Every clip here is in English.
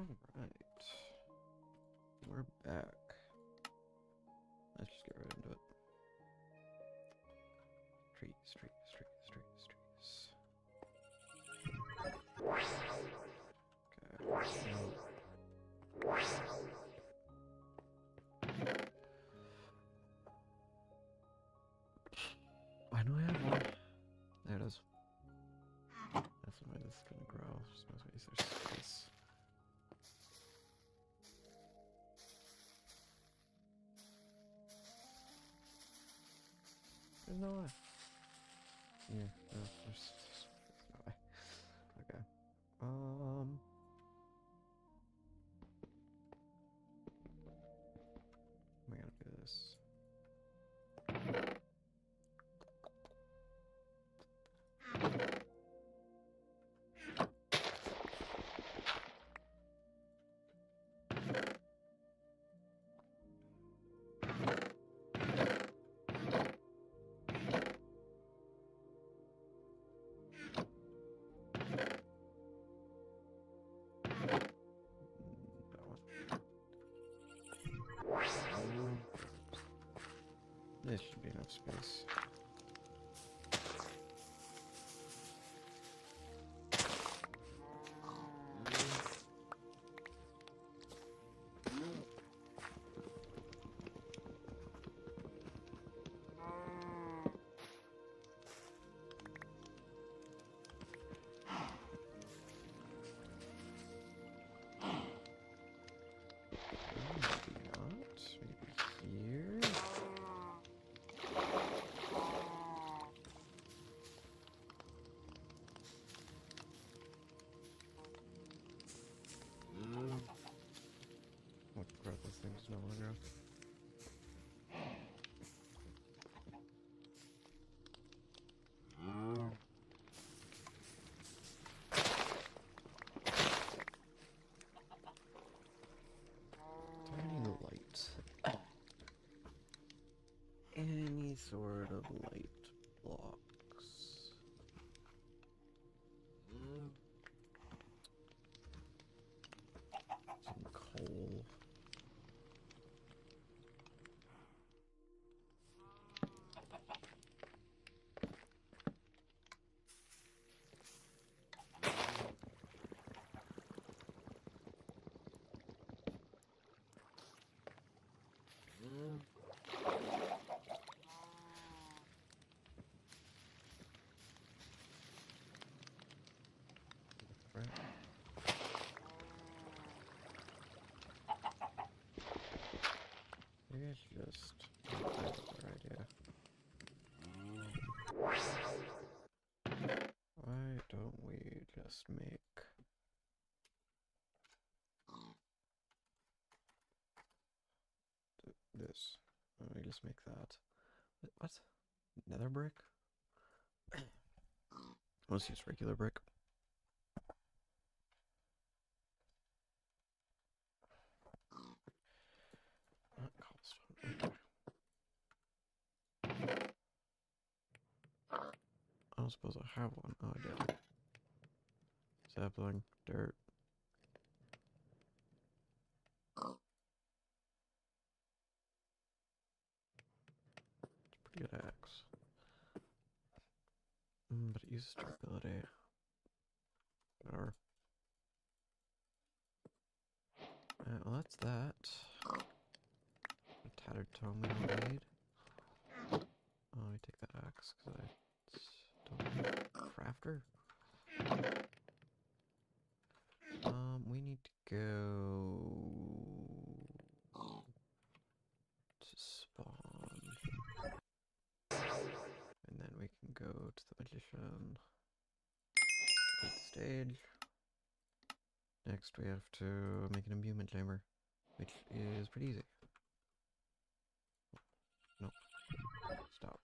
Alright. We're back. Let's just get right into it. Trees, trees, trees, trees, trees. Okay. I know I have one. There it is. That's the way this is gonna grow. Just must be there's space. There's no way. Yeah, no, there's no way. Okay. We gotta do this. This should be enough space. What growth this thing's no longer. Tiny light. Any sort of light blocks. Some coal. Right. Maybe I should just make that a better idea. Why don't we just make this? Why don't we just make that? What? Nether brick? Let's use regular brick. Not cobblestone. I don't suppose I have one. Oh, I did. Sapling, dirt. It's a pretty good axe. But it uses durability. Whatever. Well, that's that. A tattered tome we don't need. Oh, let me take that axe because I don't need a crafter. We need to go to spawn. And then we can go to the magician. Complete the stage. Next we have to make an imbuement chamber, which is pretty easy. No. Stop.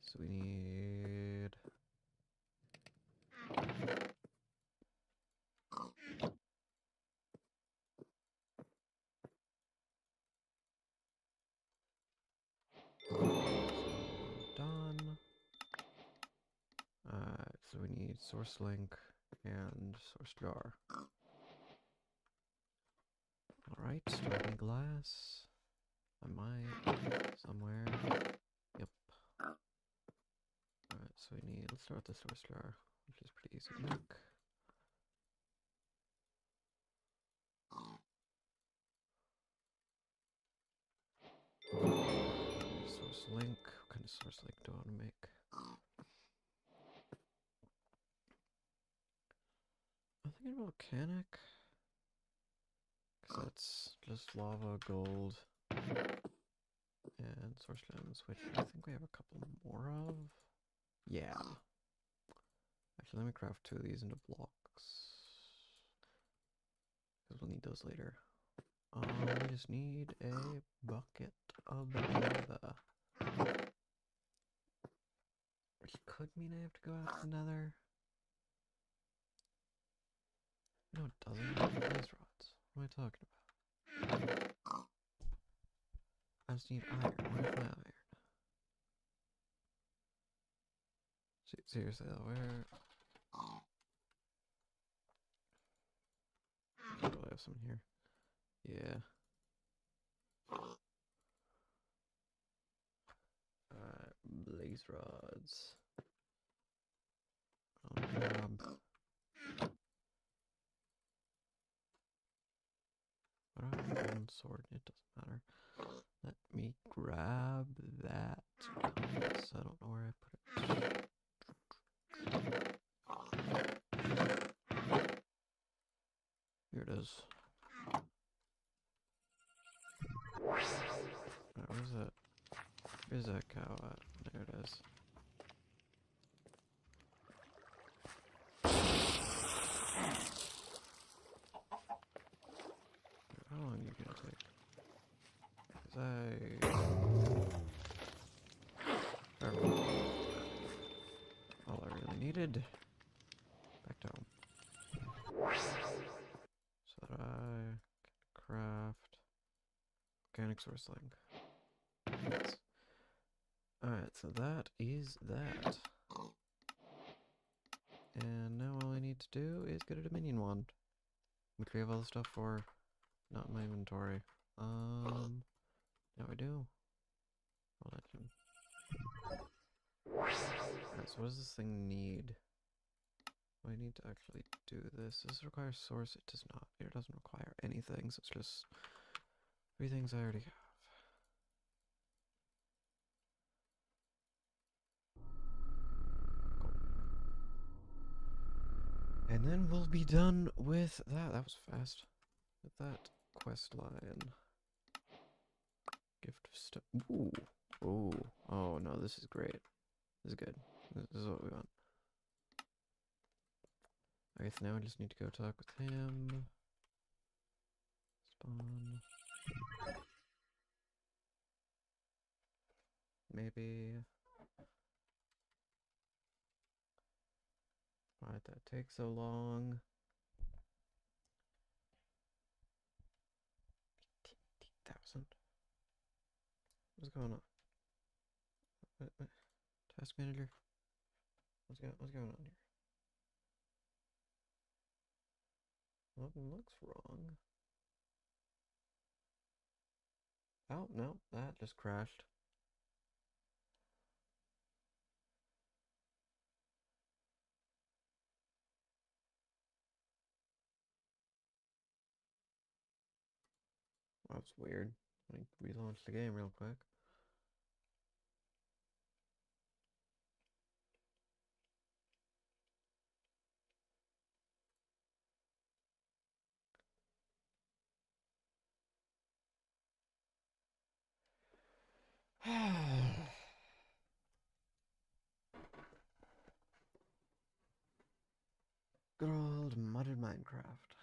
So we need... Done. So so we need source link and source jar. Alright, starting glass. I might somewhere. Yep. Alright, so we need, let's start with the source jar, which is pretty easy to make. Source link. What kind of source link do I want to make? I'm thinking volcanic. Because that's just lava, gold, and source gems, which I think we have a couple more of. Yeah. Actually, let me craft 2 of these into blocks. Because we'll need those later. We just need a bucket of lava. Which could mean I have to go out to the nether. No, it doesn't. Blaze rods. What am I talking about? I just need iron. Where's my iron? Seriously though, where? I probably have some here. Yeah. Blaze rods. I'll grab. What do I have? Golden sword. It doesn't matter. Let me grab that. Compass. I don't know where I put it. Here it is. Alright, where's that? Where's that cow at? There it is. How long are you gonna take? All I really needed. Back down. So that I can craft organic source link. Alright, so that is that. And now all I need to do is get a Dominion wand. Which we have all the stuff for. Not in my inventory. Now I do. Legend. Alright, so what does this thing need? Do I need to actually do this? Does this require source? It does not. It doesn't require anything, so it's just 3 things I already have. Cool. And then we'll be done with that. That was fast. With that quest line. Gift of stuff. Ooh. Ooh. Oh no, this is great. This is good. This is what we want. I guess now I just need to go talk with him. Spawn. Maybe. Why'd that take so long? 18,000. What's going on? What? Task manager? What's going on here? Nothing looks wrong. Oh, no, that just crashed. Well, that's weird. Let me relaunch the game real quick. Good old modded Minecraft.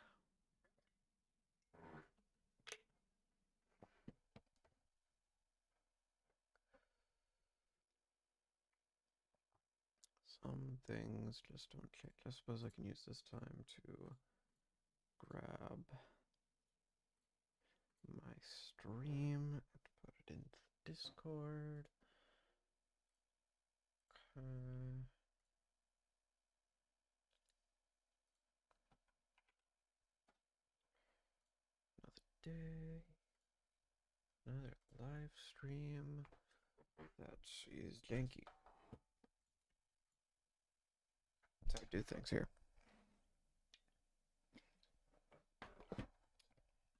Some things just don't change. I suppose I can use this time to grab my stream and put it into Discord. Okay. day. Another live stream. That is janky. That's how I do things here.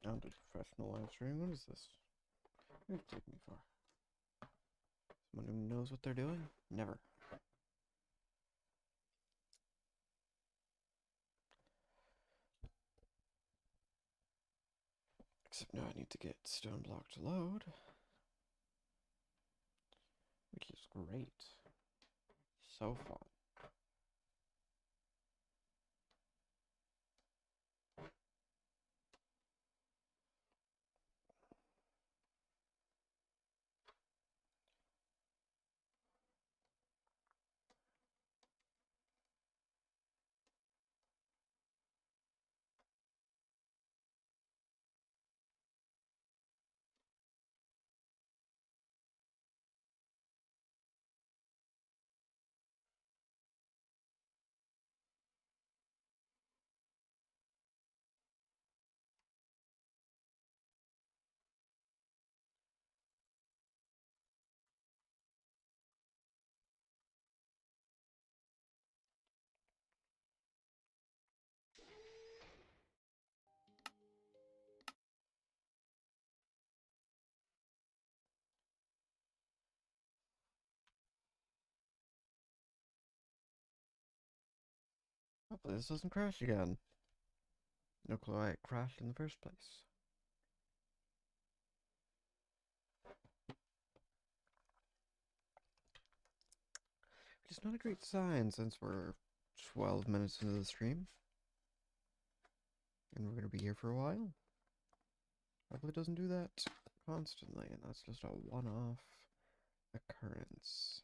Down to professional live stream. What is this? What did it take me for? Someone who knows what they're doing? Never. Except now I need to get StoneBlock to load, which is great. So fun. Hopefully this doesn't crash again. No clue why it crashed in the first place. Which is not a great sign since we're 12 minutes into the stream. And we're going to be here for a while. Probably doesn't do that constantly, and that's just a one-off occurrence.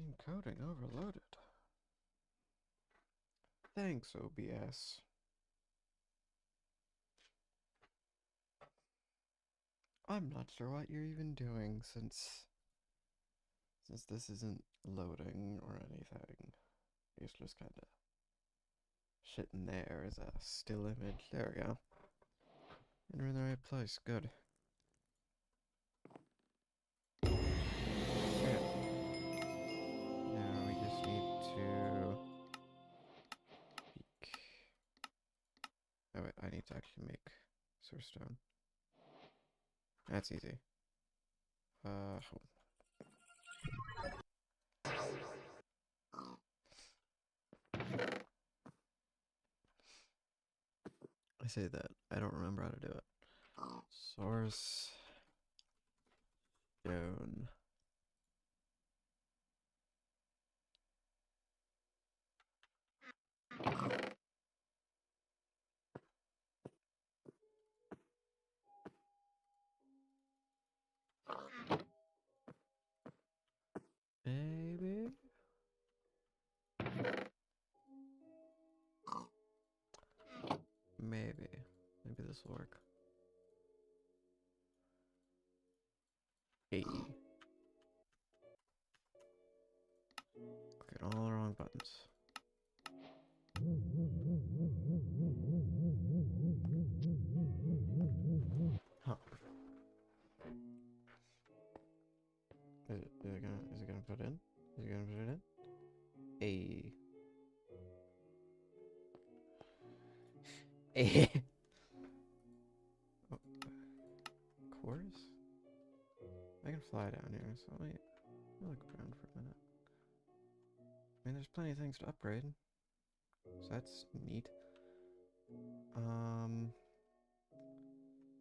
Encoding overloaded. Thanks, OBS. I'm not sure what you're even doing since this isn't loading or anything. It's just kind of sitting there as a still image. There we go. And we're in the right place. Good. Okay. Now we just need to peek. Oh wait, I need to actually make sourcestone. That's easy. I say that. I don't remember how to do it. Source stone. Maybe. Maybe this will work. Hey. Clicking all the wrong buttons. Huh. Is it gonna put in? Is it gonna put it in? A. A. Oh. Chorus? I can fly down here, so let me look around for a minute. I mean, there's plenty of things to upgrade, so that's neat.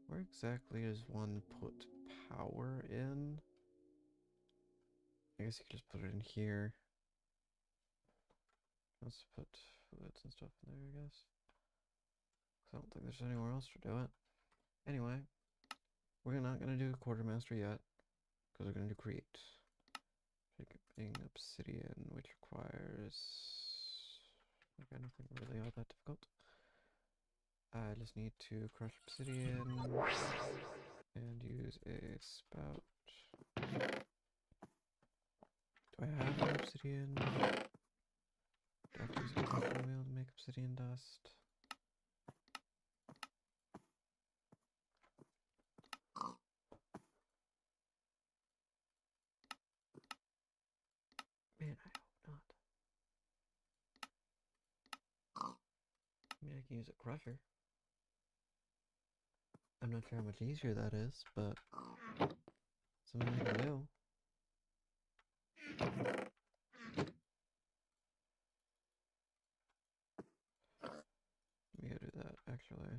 Where exactly does one put power in? I guess you could just put it in here. Let's put fluids and stuff in there, I guess. I don't think there's anywhere else to do it. Anyway, We're not gonna do quartermaster yet, because we're gonna do create. Shaping obsidian, which requires nothing really all that difficult. I just need to crush obsidian and use a spout. Do I have an obsidian? Do I have to use a crushing wheel to make obsidian dust? Man, I hope not. I mean, I can use a crusher. I'm not sure how much easier that is, but something I can do. Let me go do that, actually.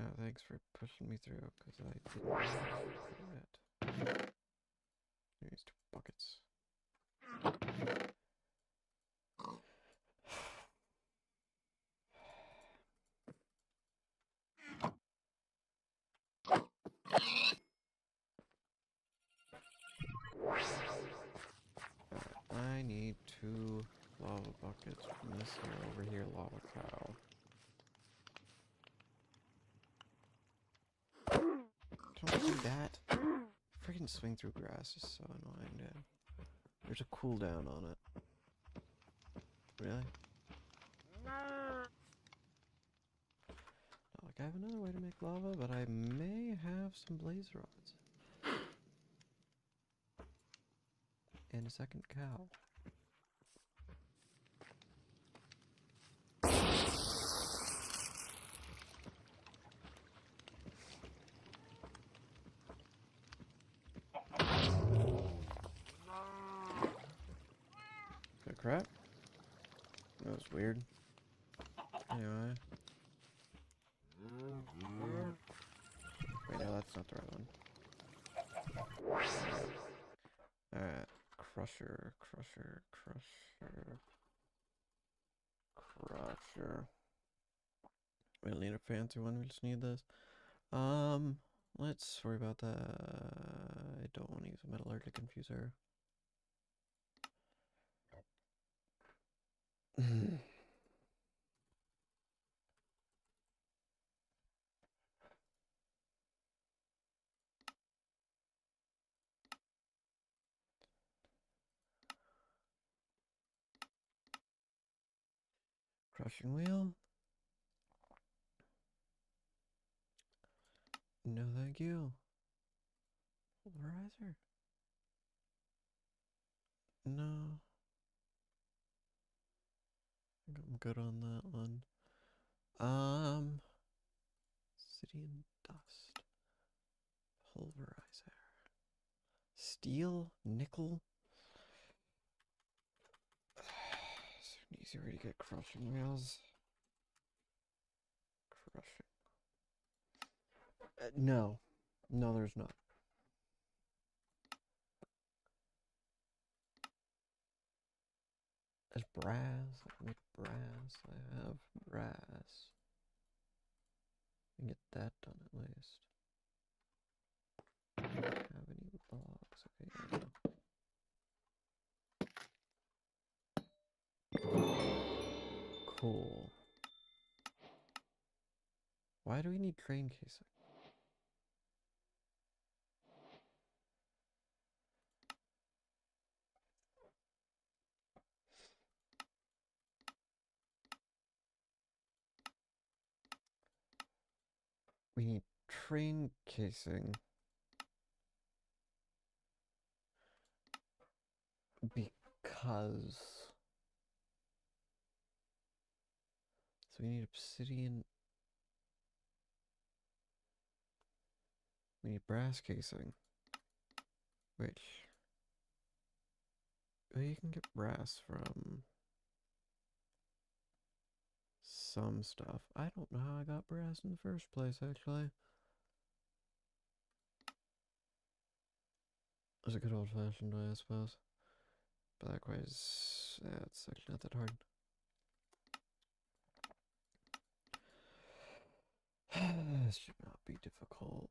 Oh, thanks for pushing me through, because I didn't know that. Here's 2 buckets. I need 2 lava buckets from this here over here lava cow. Don't do that. Freaking swing through grass is so annoying, dude. There's a cooldown on it. Really? Not like I have another way to make lava, but I may have some blaze rods. And a second cow. Good crap. That was weird. Anyway. Wait, no, that's not the right one. Alright. Crusher. We don't need a fancy one, we just need this. Let's worry about that. I don't want to use a metallurgic infuser. Crushing wheel. No, thank you. Pulverizer. No. I think I'm good on that one. Obsidian dust. Pulverizer. Steel, nickel. Is there an easier way to get crushing wheels? Crushing. No. No, there's not. There's brass. I can get brass. I have brass. I can get that done at least. I don't have any logs. Okay. Cool. Why do we need train casing? We need train casing because so we need obsidian. We need brass casing, which well, you can get brass from some stuff. I don't know how I got brass in the first place, actually. It was a good old-fashioned way, I suppose. But likewise, it's actually not that hard. This should not be difficult.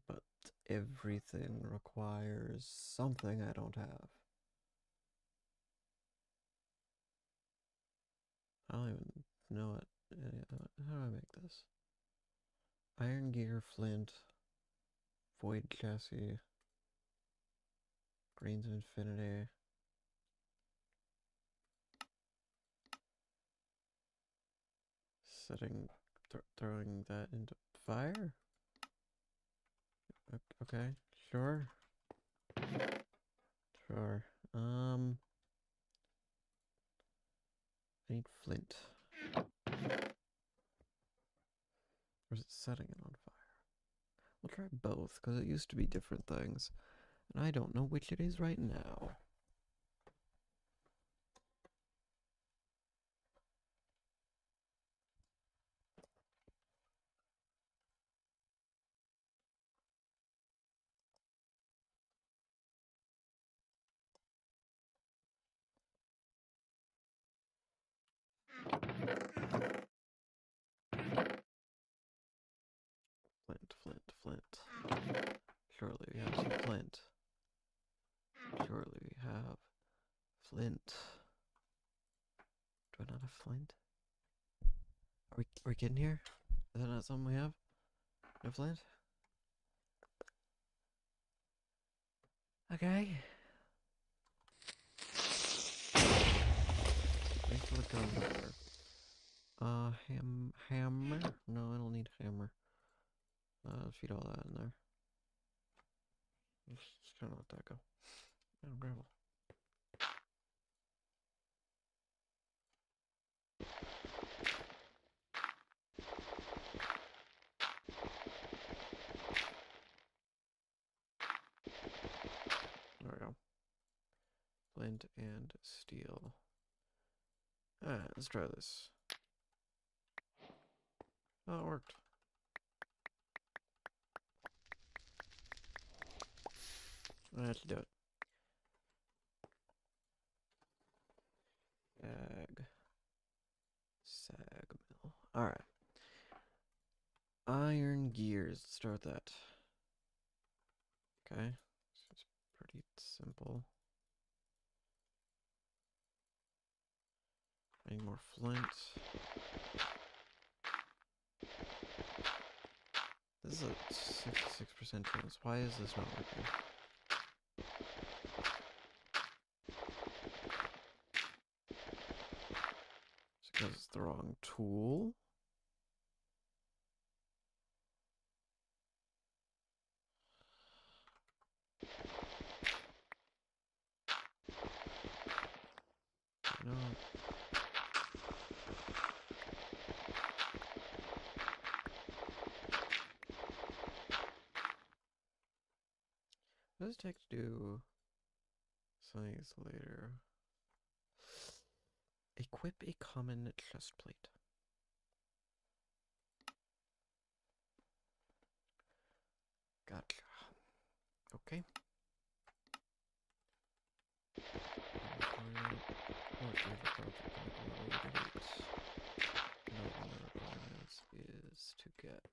But everything requires something I don't have. I don't even know it. How do I make this? Iron gear, flint, void chassis, grains of infinity. Throwing that into fire? Okay, sure. Sure. I need flint. Or is it setting it on fire? We'll try both, because it used to be different things. And I don't know which it is right now. Flint, flint, flint. Surely we have some flint. Surely we have flint. Do I not have flint? Are we getting here? Is that not something we have? No flint? Okay. Thanks for the gunpowder. Hammer? No, I don't need hammer. Feed all that in there. Just kind of let that go. And gravel. There we go. Flint and steel. Alright, let's try this. Oh, it worked. Let's do it. Sag mill. Alright. Iron gears. Let's start with that. Okay. It's pretty simple. I need more flint. This is a 66% chance. Why is this not working? It's because it's the wrong tool. No. What does it take to do something later? Equip a common chest plate. Gotcha. Okay. Is to get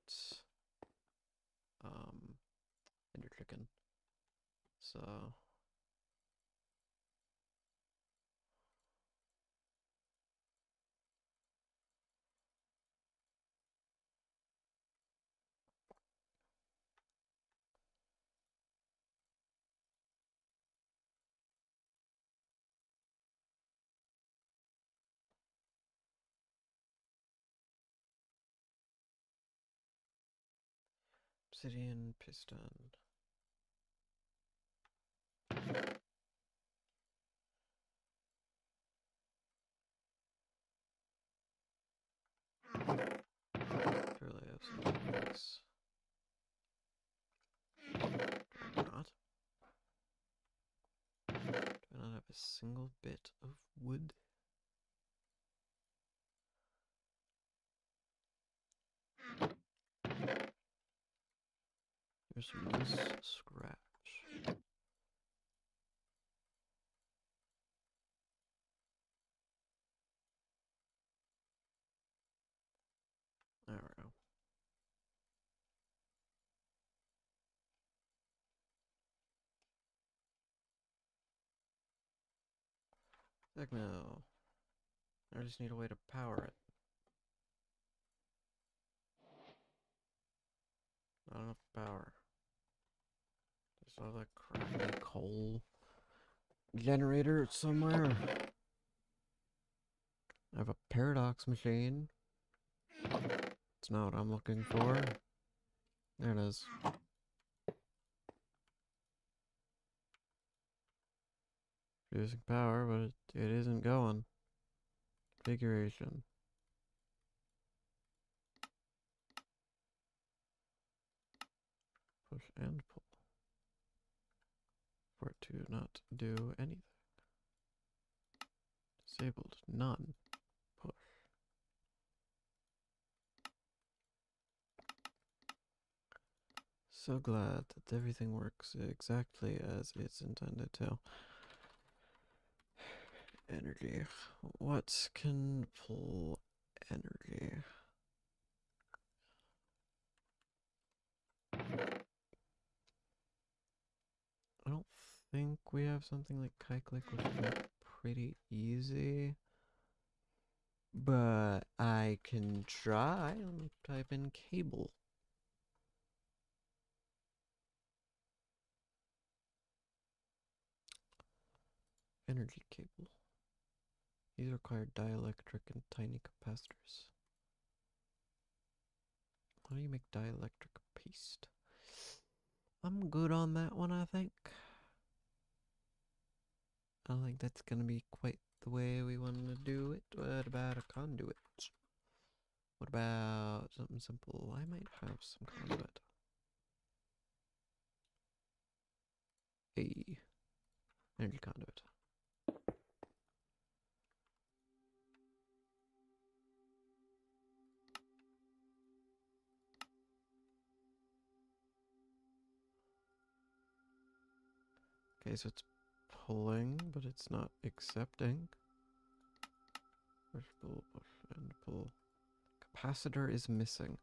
Ender Chicken. So obsidian piston. Surely I have some things. Not. Do I not have a single bit of wood? There's some loose scratch. Heck no. I just need a way to power it. Not enough power. There's all that crappy coal generator somewhere. I have a paradox machine. It's not what I'm looking for. There it is. Producing power, but it isn't going. Configuration. Push and pull. For it to not do anything. Disabled. None. Push. So glad that everything works exactly as it's intended to. Energy. What can pull energy? I don't think we have something like Kite-Click, which is pretty easy. But I can try. Let me type in cable. Energy cable. These require dielectric and tiny capacitors. How do you make dielectric paste? I'm good on that one, I think. I don't think that's gonna be quite the way we want to do it. What about a conduit? What about something simple? I might have some conduit. A energy conduit. Okay, so it's pulling, but it's not accepting. Push, pull, and pull. Capacitor is missing.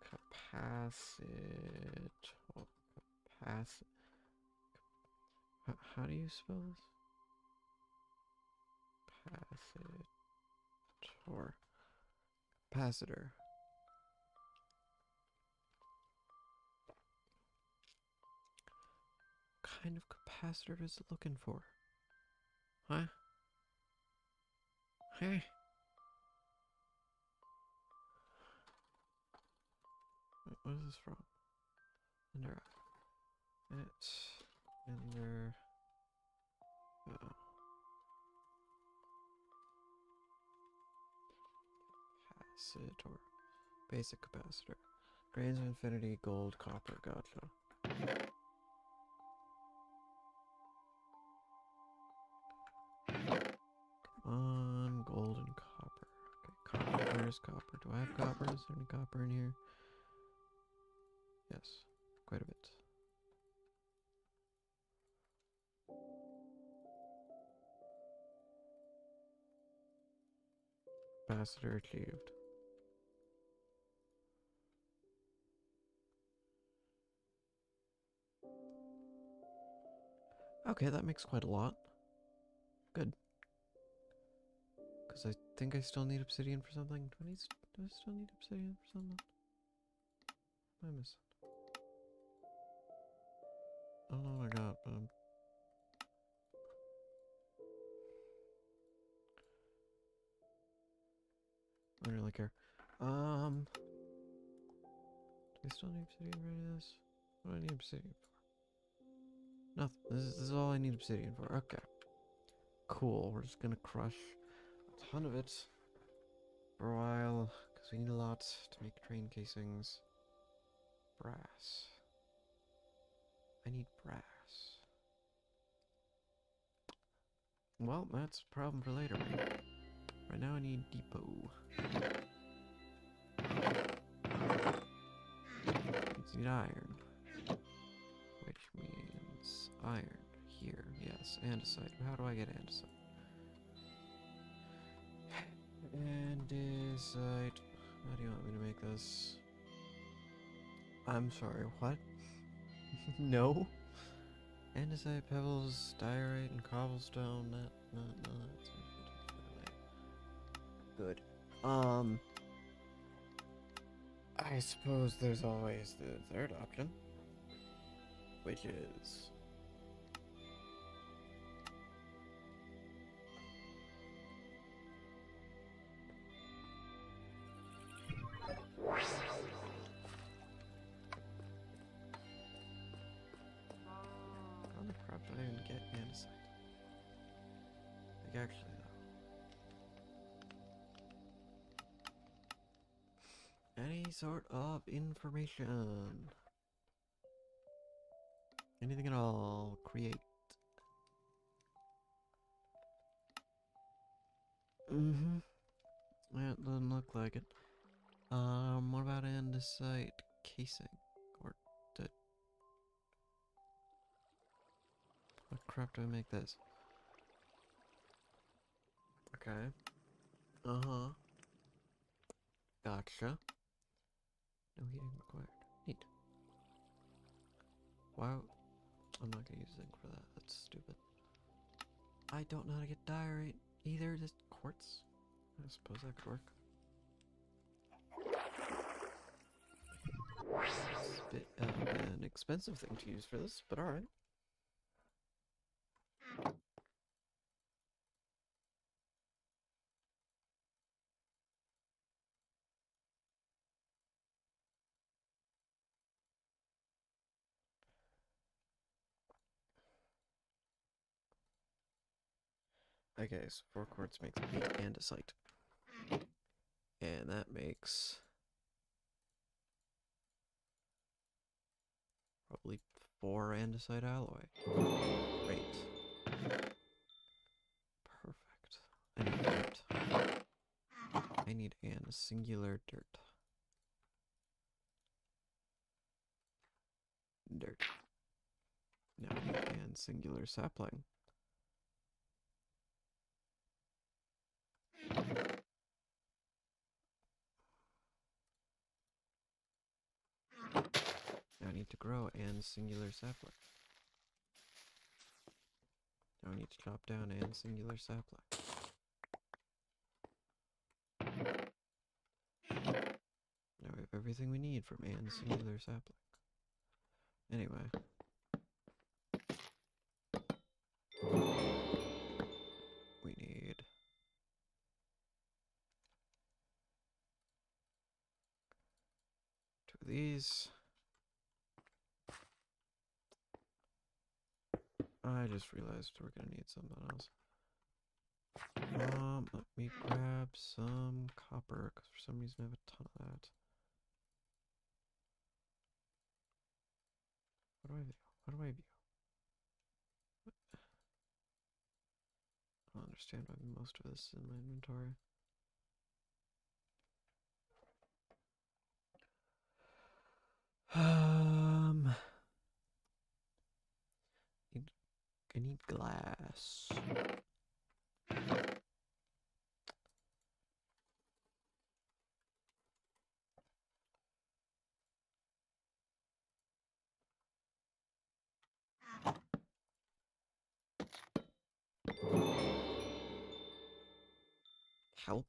Capacitor. How do you spell this? Capacitor. Capacitor. What kind of capacitor is it looking for? Huh? Hey. What is this from? Ender. Ender. Capacitor. Basic capacitor. Grains of infinity, gold, copper. Gotcha. Come on, gold and copper. Okay, copper. Where's copper? Do I have copper? Is there any copper in here? Yes, quite a bit. Capacitor achieved. Okay, that makes quite a lot. Good. Because I think I still need obsidian for something. Do I still need obsidian for something? What am I missing? I don't know what I got, but I don't really care. Do I still need obsidian for any of this? What do I need obsidian for? Nothing. This is all I need obsidian for. Okay. Cool. We're just gonna crush a ton of it for a while, because we need a lot to make train casings. Brass. I need brass. Well, that's a problem for later. Right now I need depot. Need iron. Which means iron here. Yes, andesite. How do I get andesite? Andesite. How do you want me to make this? I'm sorry, what? No? Andesite, pebbles, diorite, and cobblestone. No, that's good. I suppose there's always the third option, which is on the crop. I didn't get andesite. Like actually though, any sort of information, anything at all, create. That doesn't look like it. What about andesite casing? Or what crap do I make this? Okay. Uh-huh. Gotcha. No heating required. Neat. Wow. I'm not gonna use zinc for that. That's stupid. I don't know how to get diorite either. Just quartz. I suppose that could work. It's a bit of an expensive thing to use for this, but alright. Okay, so 4 quartz makes 8 andesite. And that makes probably 4 andesite alloy. Great. Perfect. I need dirt. I need singular dirt. Dirt. Now I need singular sapling. Now I need to grow singular sapling. Now I need to chop down singular sapling. Now we have everything we need from singular sapling. Anyway. We need 2 of these. I just realized we're gonna need something else. Let me grab some copper, because for some reason I have a ton of that. What do I view? What do I view? What? I don't understand why most of this is in my inventory. I need glass. Kelp?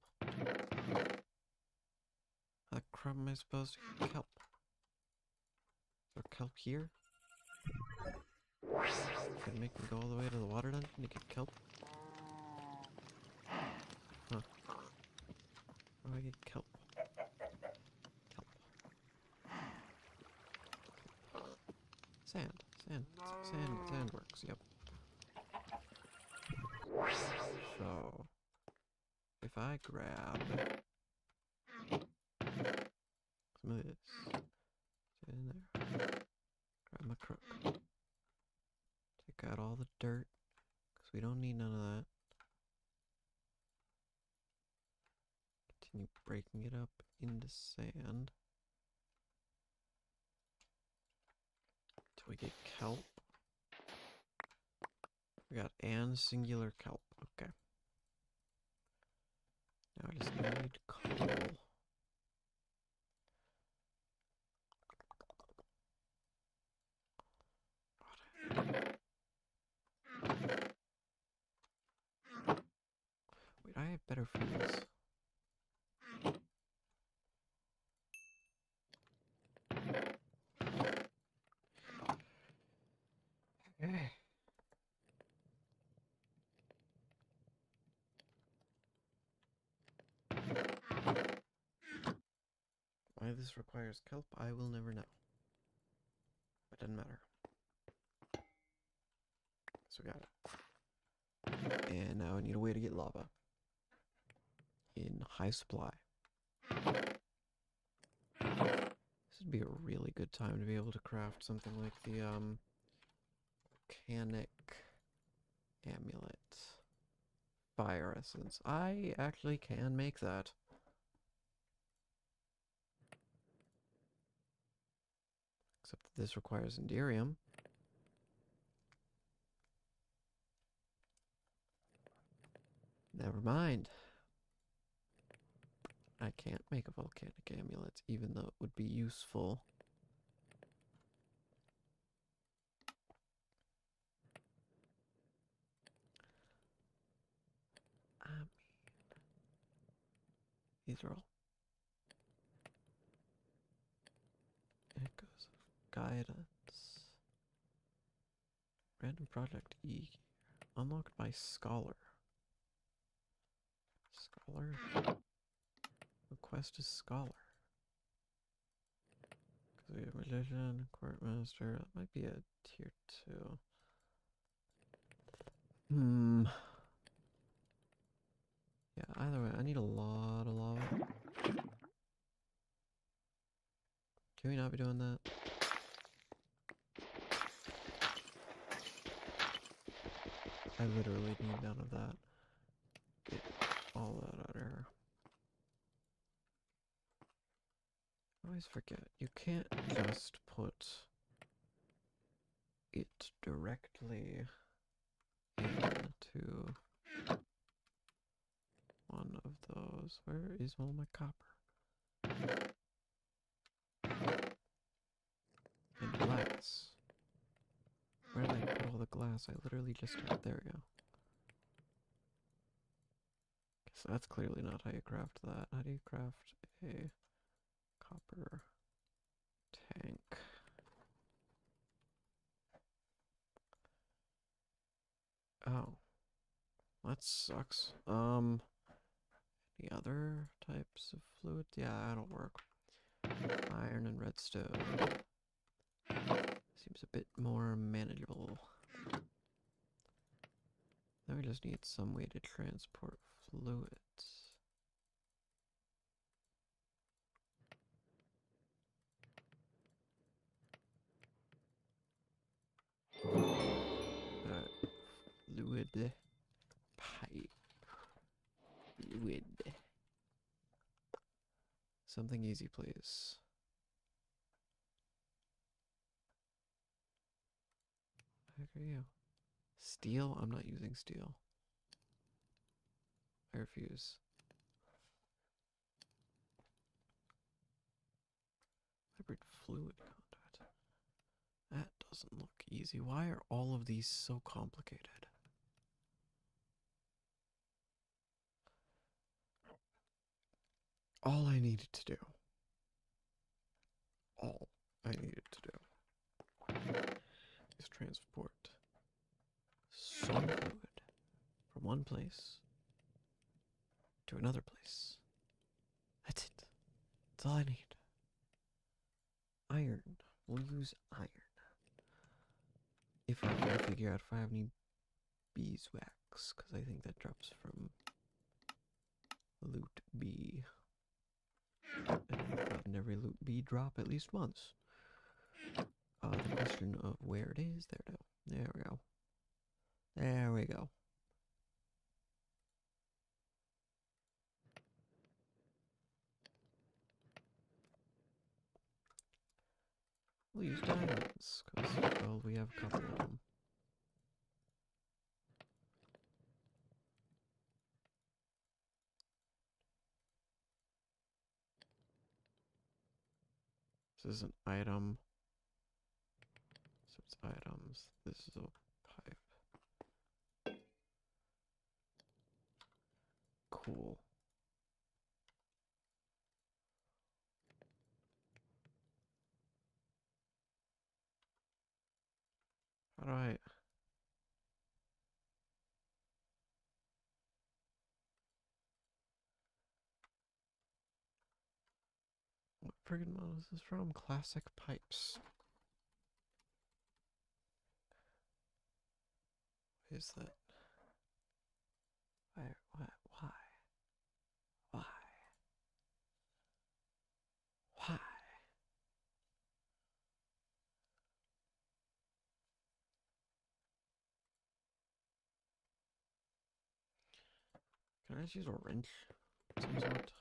How the crap am I supposed to get kelp? Is there kelp here? Gonna make me go all the way to the water dungeon to get kelp? Huh. How do I get kelp? Kelp. Sand. Sand works, yep. So, if I grab some of this, sit in there, grab my crook, take out all the dirt, because we don't need none of that. Continue breaking it up into sand till we get kelp. We got singular kelp. Okay. Now I just need coal. I have better foods. Okay. Why this requires kelp, I will never know. It doesn't matter. So we got it. And now I need a way to get lava. In high supply. This would be a really good time to be able to craft something like the, volcanic amulet. Fire essence. I actually can make that. Except that this requires Enderium. Never mind. I can't make a volcanic amulet, even though it would be useful. I mean, these are all echoes of guidance. Random project E. Unlocked by Scholar. Scholar? Request is Scholar. Because we have Magician, Court Master. That might be a tier 2. Yeah, either way, I need a lot of lava. Can we not be doing that? I literally need none of that. Get all that out of here. I always forget, you can't just put it directly into one of those. Where is all my copper? And glass. Where did I put all the glass? I literally just there we go. So that's clearly not how you craft that. How do you craft a copper tank? Oh. That sucks. Any other types of fluid? Yeah, that'll work. Iron and redstone. Seems a bit more manageable. Then we just need some way to transport fluids. Fluid pipe. Fluid. Something easy, please. How are you? Steel? I'm not using steel. I refuse. Hybrid fluid conduit. That doesn't look easy. Why are all of these so complicated? All I needed to do. All I needed to do is transport some fluid from one place to another place. That's it. That's all I need. Iron. We'll use iron. If I can figure out if I have any beeswax, because I think that drops from loot B. I think I've gotten every loot B drop at least once. The question of where it is, there we go. There we go. We'll use diamonds, because, well, we have a couple of them. This is an item. So it's items. This is a pipe. How do I... What friggin' model is this from? Classic Pipes. What is that? Why? What? Why? Why? Why? Can I just use a wrench of some sort?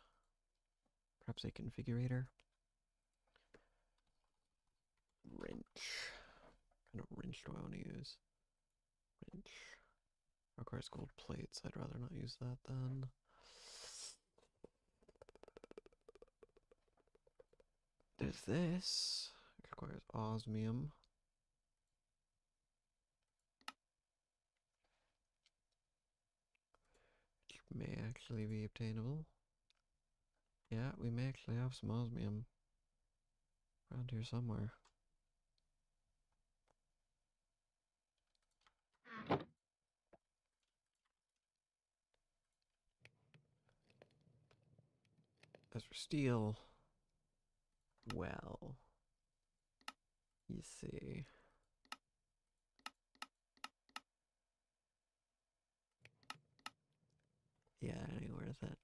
Perhaps a configurator? Wrench. What kind of wrench do I want to use? Wrench. Requires gold plates. I'd rather not use that then. There's this. It requires osmium. Which may actually be obtainable. Yeah, we may actually have some osmium around here somewhere. As for steel, well, you see. Yeah, it ain't worth it.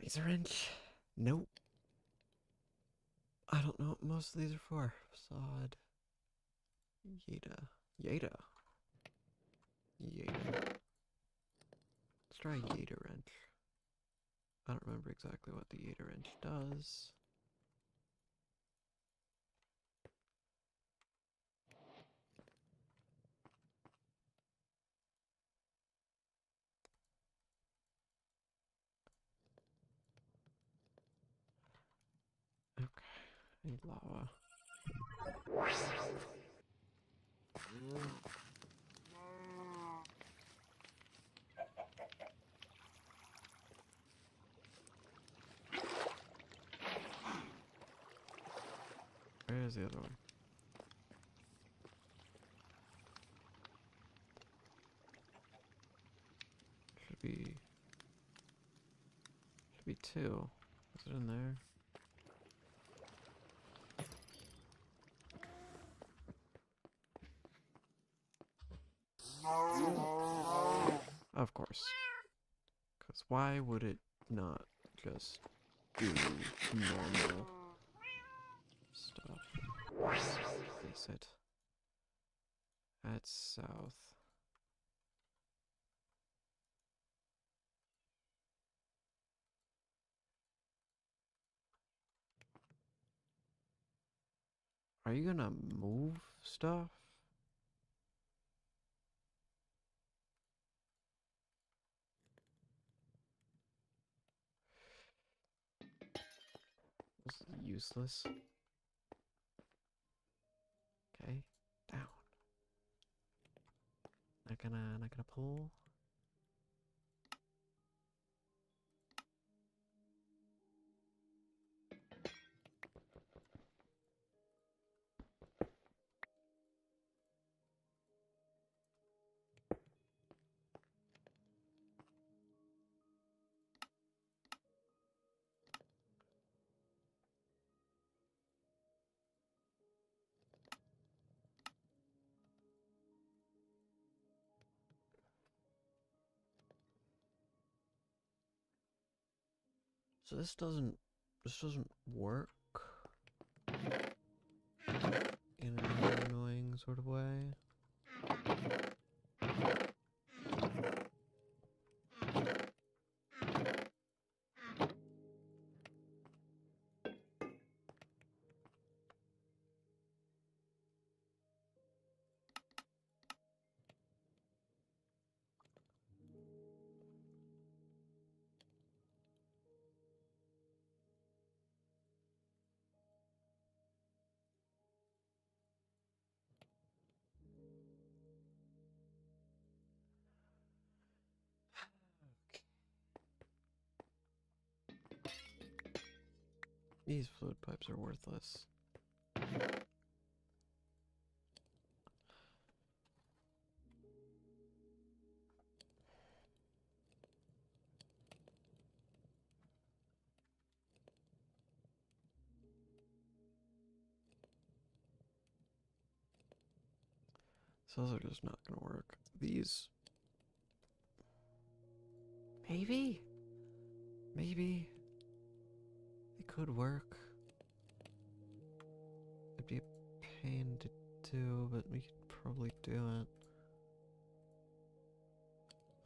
Laser wrench? Nope. I don't know what most of these are for. Facade. Yada. Yada. Yada. Let's try Yada wrench. I don't remember exactly what the Yada wrench does. Okay. I need lava. Where's the other one? Should be two. Is it in there? Of course. Because why would it not just do normal stuff? Face it. That's south. Are you gonna move stuff? This is useless. Okay, down. Not gonna pull. So this doesn't work in an annoying sort of way. These fluid pipes are worthless. Those are just not gonna work. These... Maybe? Maybe. They could work. It'd be a pain to do, but we could probably do it.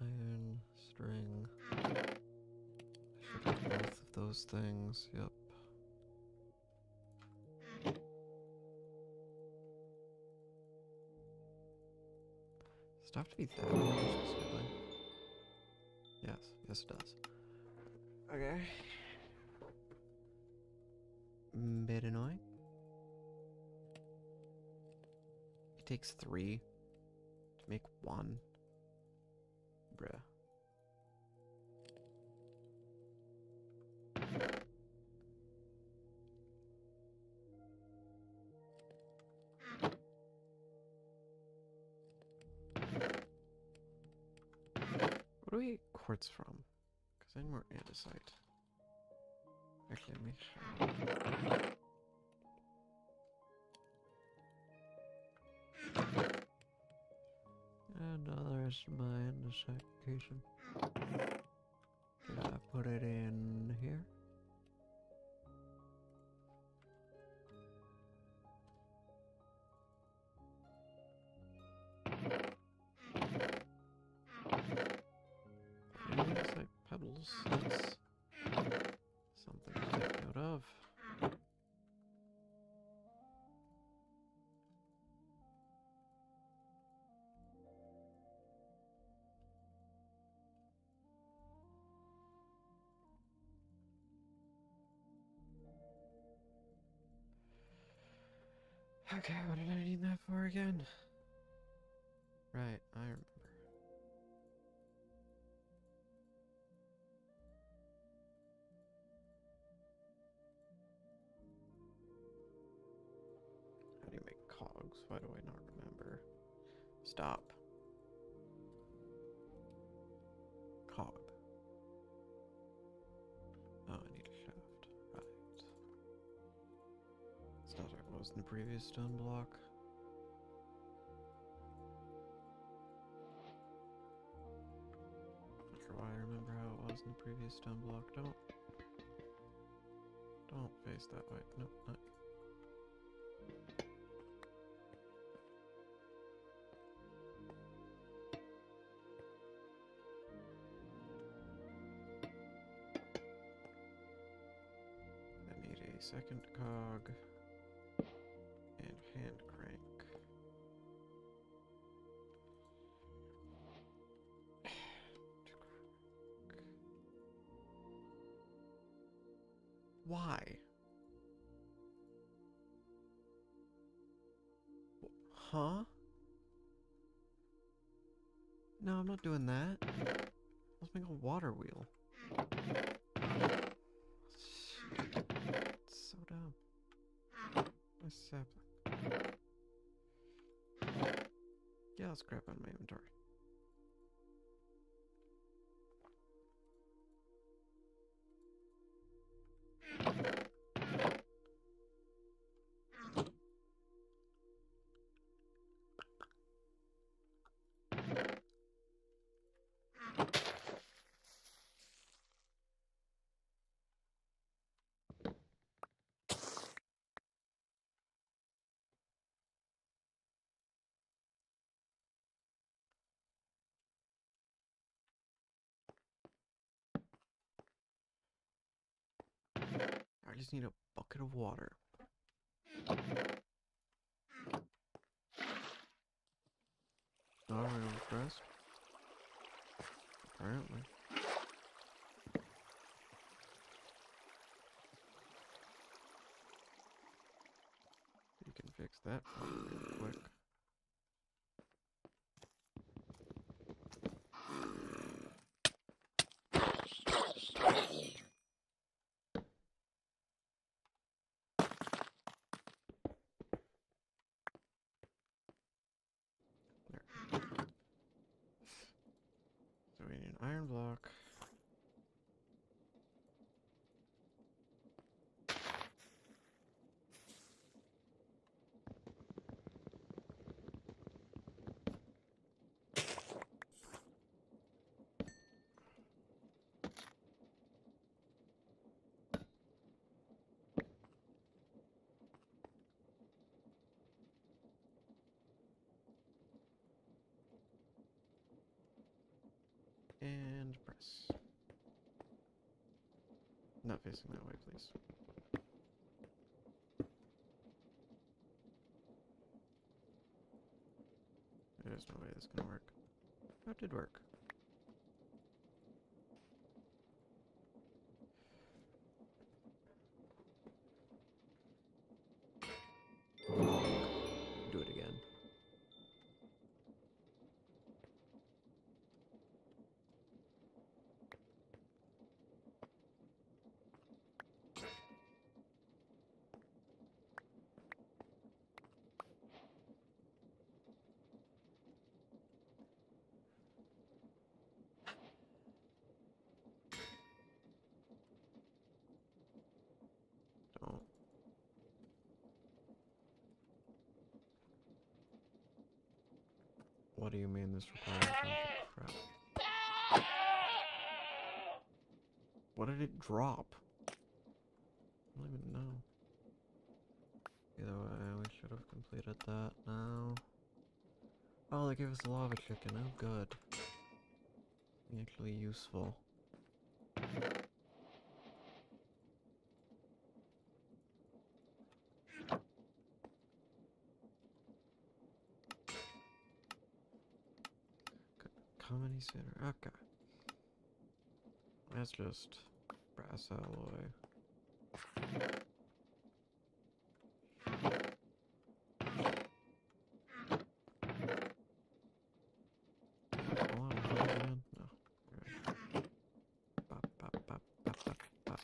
Iron, string. I should have both of those things, yep. Does it have to be that specifically? Yes, yes it does. Okay. Bit annoying. It takes 3 to make 1. Bruh. Where do we get quartz from? Because I need more andesite. Actually, let me show. And now the rest of my andesite location. Did I put it in here? Andesite pebbles. That's something to take note of. Okay, what did I need that for again? Right, I remember. How do you make cogs? Why do I not remember? Stop. Cog. Oh, I need a shaft. Right. It's not what was in the previous stone block. Not sure why I remember how it was in the previous stone block. Don't face that way. Nope, not. I need a second cog and hand crank. Why? Huh? No, I'm not doing that. Let's make a water wheel. It's so dumb. My sapling. Yeah, let's grab out of my inventory. I just need a bucket of water. Are we impressed? Apparently. You can fix that real quick. So we need an iron block. Yes. Not facing that way, please. There's no way this is gonna work. That did work. Do it again. Don't. What do you mean this requires a bunch of crap? What did it drop? I don't even know. Either way, we should have completed that now. Oh, they gave us a lava chicken. Oh, good. Actually useful. Comedy center. Okay. That's just brass alloy. Oh, again? No. Right. Bop, bop, bop, bop, bop, bop.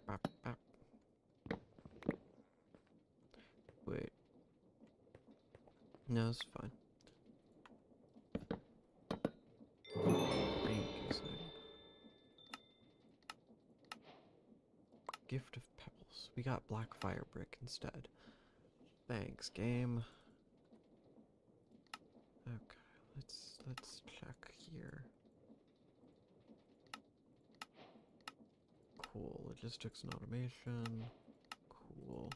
Bop, bop. Wait. No, it's fine. Green casing. Gift of pebbles. We got black fire brick instead. Thanks, game. Okay, let's check here. Cool. Logistics and automation. Cool.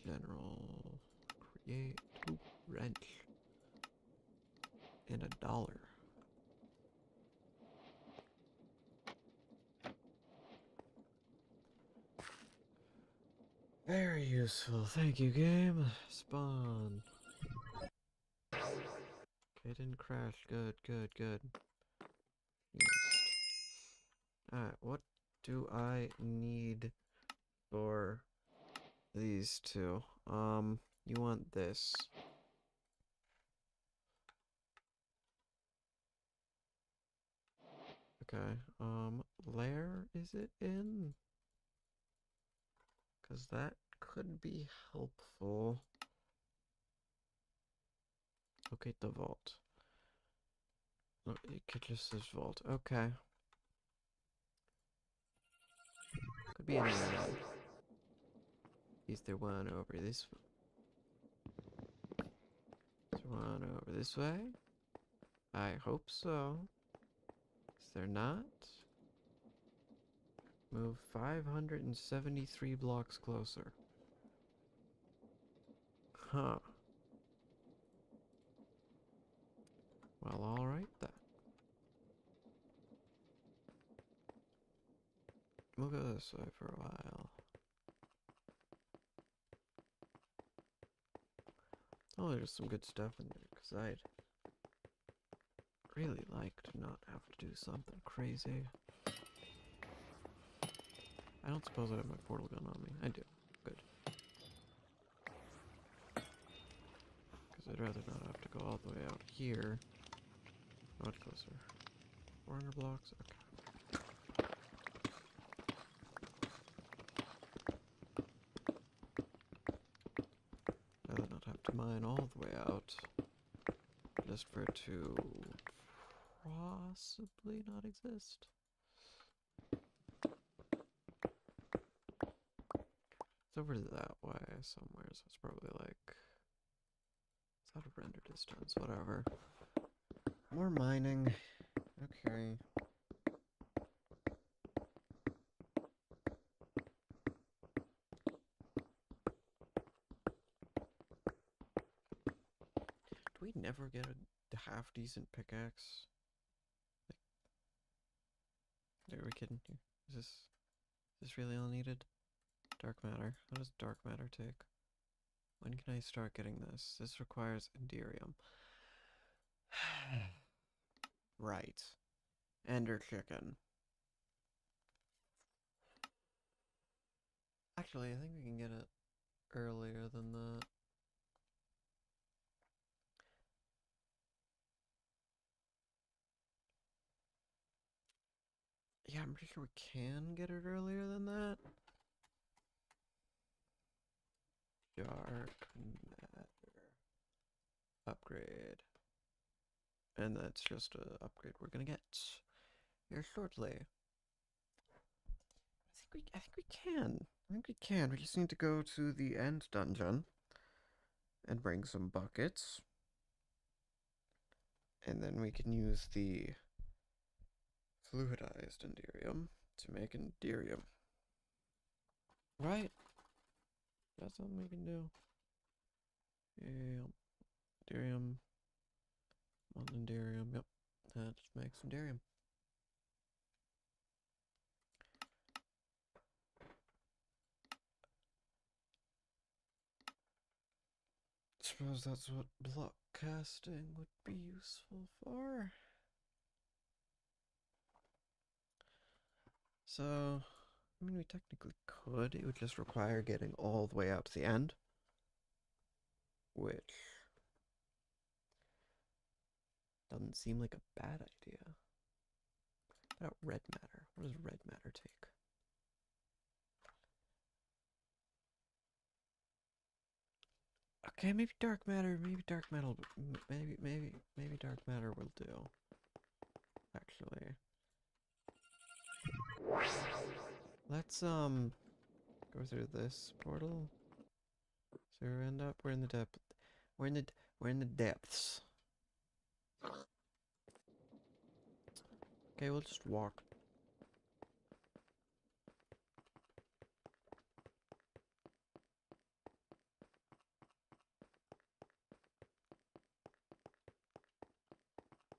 General. Create. Ooh, wrench. And $1. Very useful. Thank you, game. Spawn. Okay, didn't crash. Good, good, good. Yes. Alright, what do I need for these two? You want this. Okay, lair is it in? Because that could be helpful. Locate the vault. Oh, it just says vault. Okay. Could be anywhere now. Is there one over this way? Is there one over this way? I hope so. Is there not? Move 573 blocks closer. Huh. Well, alright then. We'll go this way for a while. Oh, there's some good stuff in there, because I'd really like to not have to do something crazy. I don't suppose I have my portal gun on me. I do. Good. Because I'd rather not have to go all the way out here. Not closer. 400 blocks? Okay. Rather not have to mine all the way out. Just for it to possibly not exist. It's over that way somewhere, so it's probably like... It's out of render distance, whatever. More mining. Okay. we never get a half-decent pickaxe? Like, are we kidding here? Is this really all needed? Dark matter. How does dark matter take? When can I start getting this? This requires Enderium. Right. Ender chicken. Actually, I think we can get it earlier than that. Yeah, I'm pretty sure we can get it earlier than that. Dark matter. Upgrade. And that's just an upgrade we're gonna get here shortly. I think we can. I think we can. We just need to go to the end dungeon and bring some buckets. And then we can use the fluidized Enderium to make Enderium. Right? That's something we can do. Yeah. Enderium. One Enderium. Yep. That just makes Enderium. Suppose that's what block casting would be useful for. So, I mean, we technically could. It would just require getting all the way out to the end. Which doesn't seem like a bad idea. What about red matter? What does red matter take? Okay, maybe dark matter. Maybe dark metal. Maybe dark matter will do. Actually, let's go through this portal. So we end up. We're in the depth. We're in the depths. Okay, we'll just walk.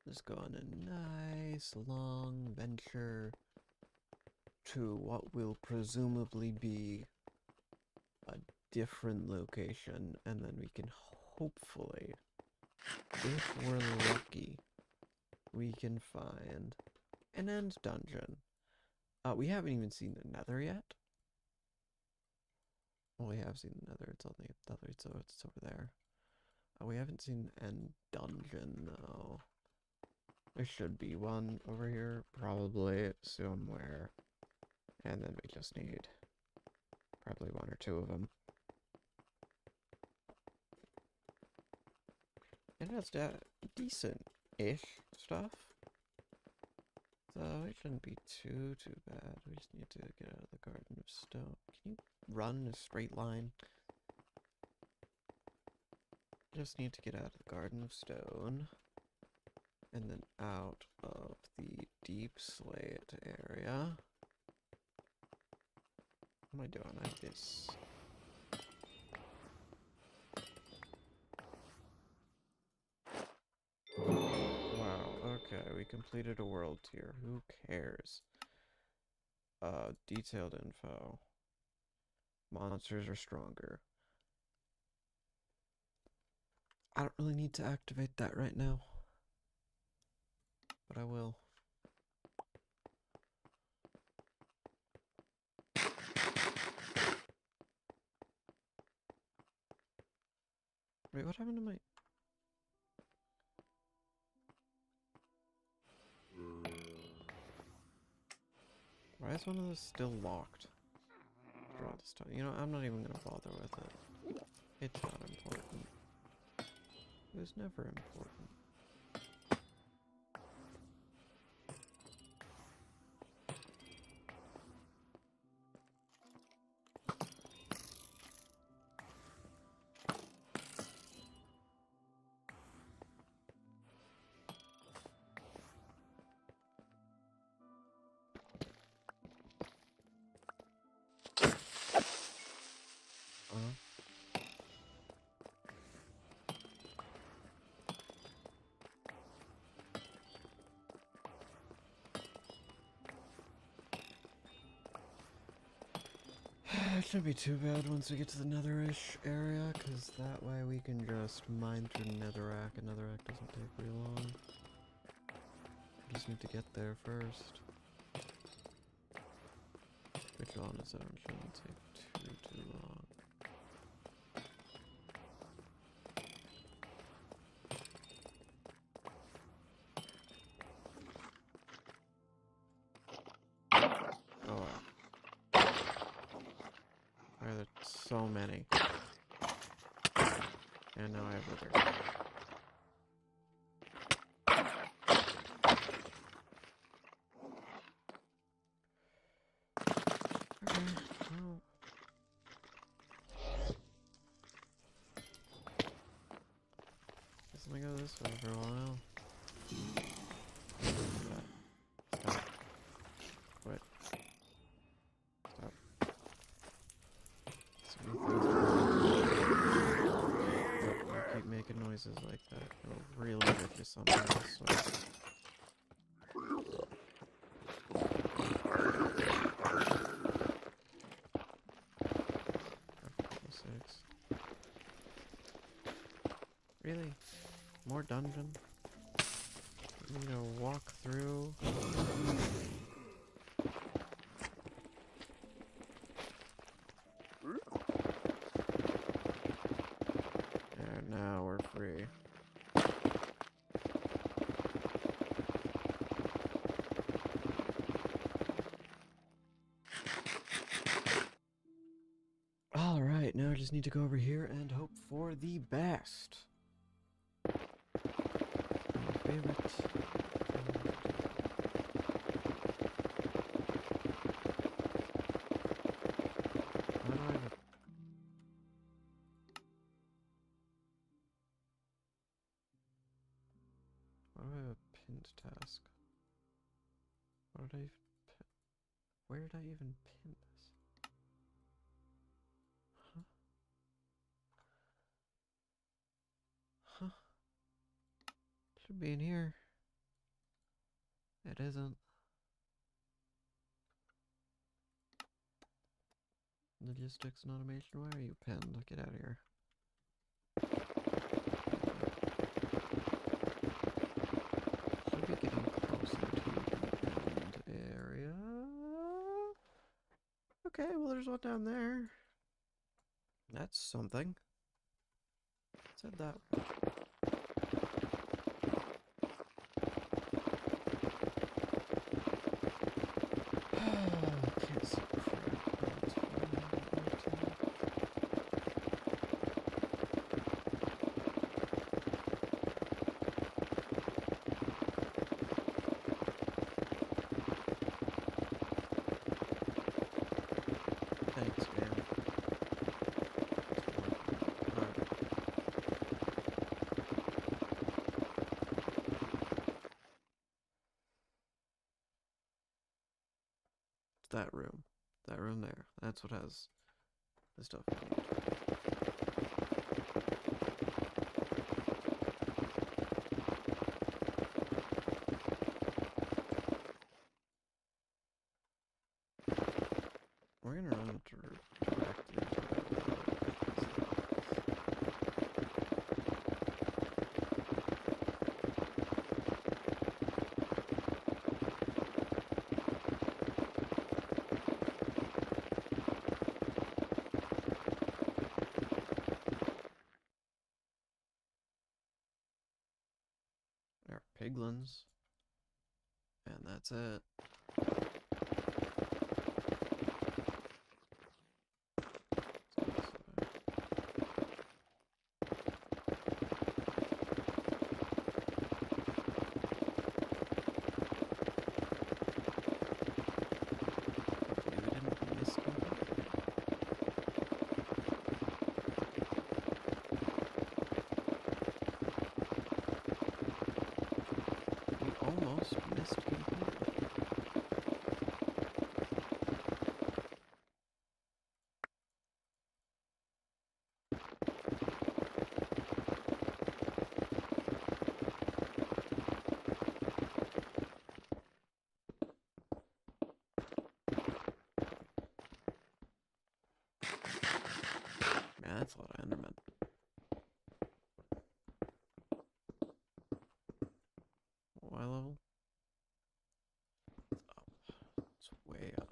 Let's go on a nice long venture to what will presumably be a different location, and then we can hopefully, if we're lucky, we can find an end dungeon. We haven't even seen the Nether yet. Well, we have seen the Nether. It's on the other, so it's over there. We haven't seen an end dungeon though. There should be one over here, probably somewhere. And then we just need probably one or two of them. It has decent-ish stuff. So it shouldn't be too bad. We just need to get out of the Garden of Stone. Can you run in a straight line? Just need to get out of the Garden of Stone. And then out of the Deep Slate area. What am I doing? I have this. Wow, okay, we completed a world tier. Who cares? Detailed info. Monsters are stronger. I don't really need to activate that right now. But I will. Wait, what happened to my... Why is one of those still locked? Throughout this time. You know, I'm not even gonna bother with it. It's not important. It was never important. It shouldn't be too bad once we get to the netherish area, because that way we can just mine through netherrack, and netherrack doesn't take very long. We just need to get there first. Which on its own shouldn't take too long. So many. And now I have wither. Okay, well. Guess I'm gonna go this way for a while. Stop. Quit. Stop. Keep making noises like that. It'll really get you somewhere else. So. Really? More dungeon? You need to walk through? And now we're free. Alright, now I just need to go over here and hope for the best. My favorite. Why do I have a pinned task? Where did I even pin this? Huh? Huh? Should be in here. It isn't. Logistics and automation, why are you pinned? Get out of here. Should be getting closer to the pinned area. Okay, well there's one down there. That's something. Let's head that way. Can't see crap. Thanks, man. That room. That room there. That's what has the stuff we need. We're gonna run directly into that. Piglins, and that's it. Almost missed completely. That's a lot of Endermen. What level? It's up. It's way up.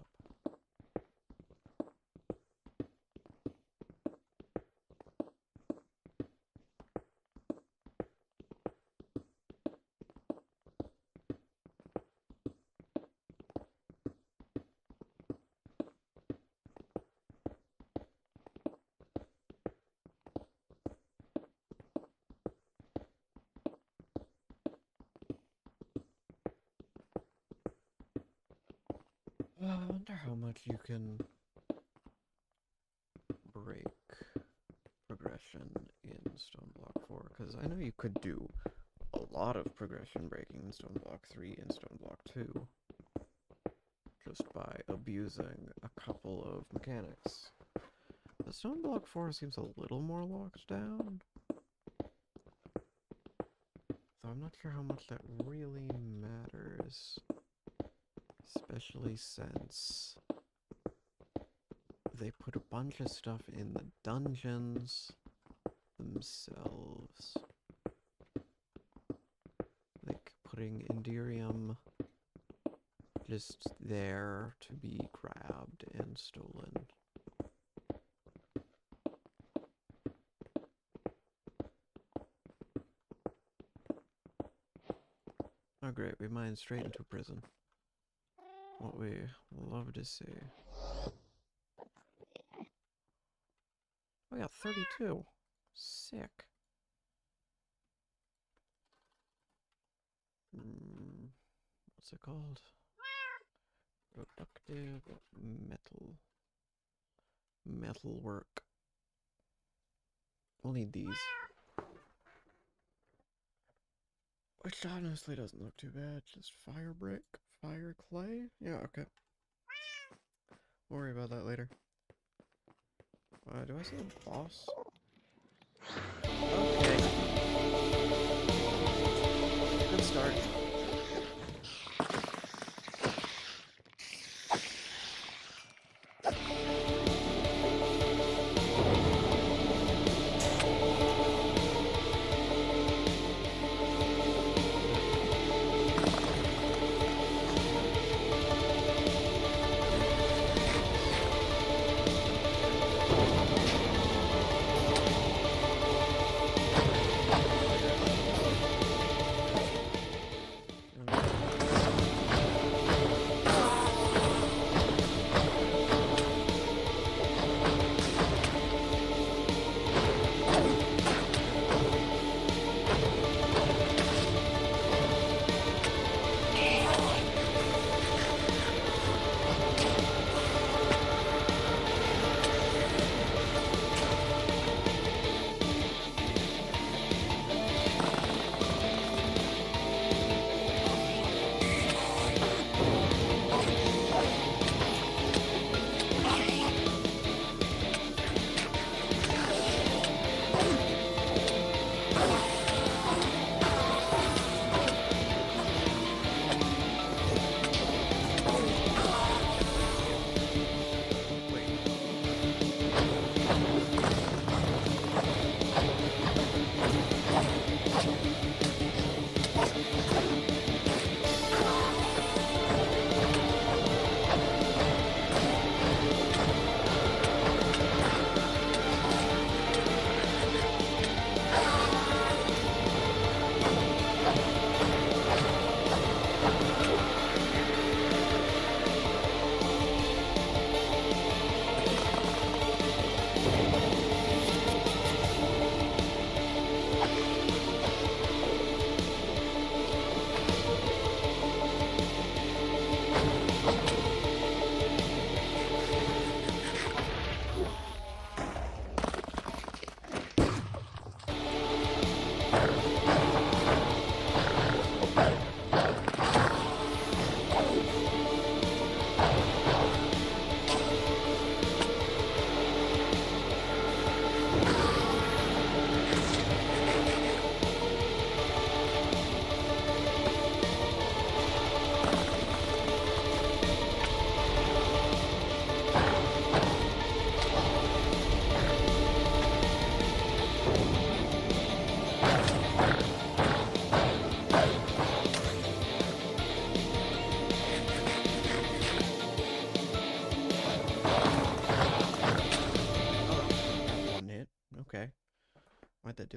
I wonder how much you can break progression in StoneBlock 4, because I know you could do a lot of progression breaking in StoneBlock 3 and StoneBlock 2 just by abusing a couple of mechanics. The StoneBlock 4 seems a little more locked down, so I'm not sure how much that really matters. Especially since they put a bunch of stuff in the dungeons themselves. Like putting Enderium just there to be grabbed and stolen. Oh great, we mined straight into prison. What we love to see. We got 32. Sick. What's it called? Productive metal work. We'll need these. Which honestly doesn't look too bad. Just fire brick, fire clay. Yeah, okay. We'll worry about that later. Do I see a boss? Okay. Good start.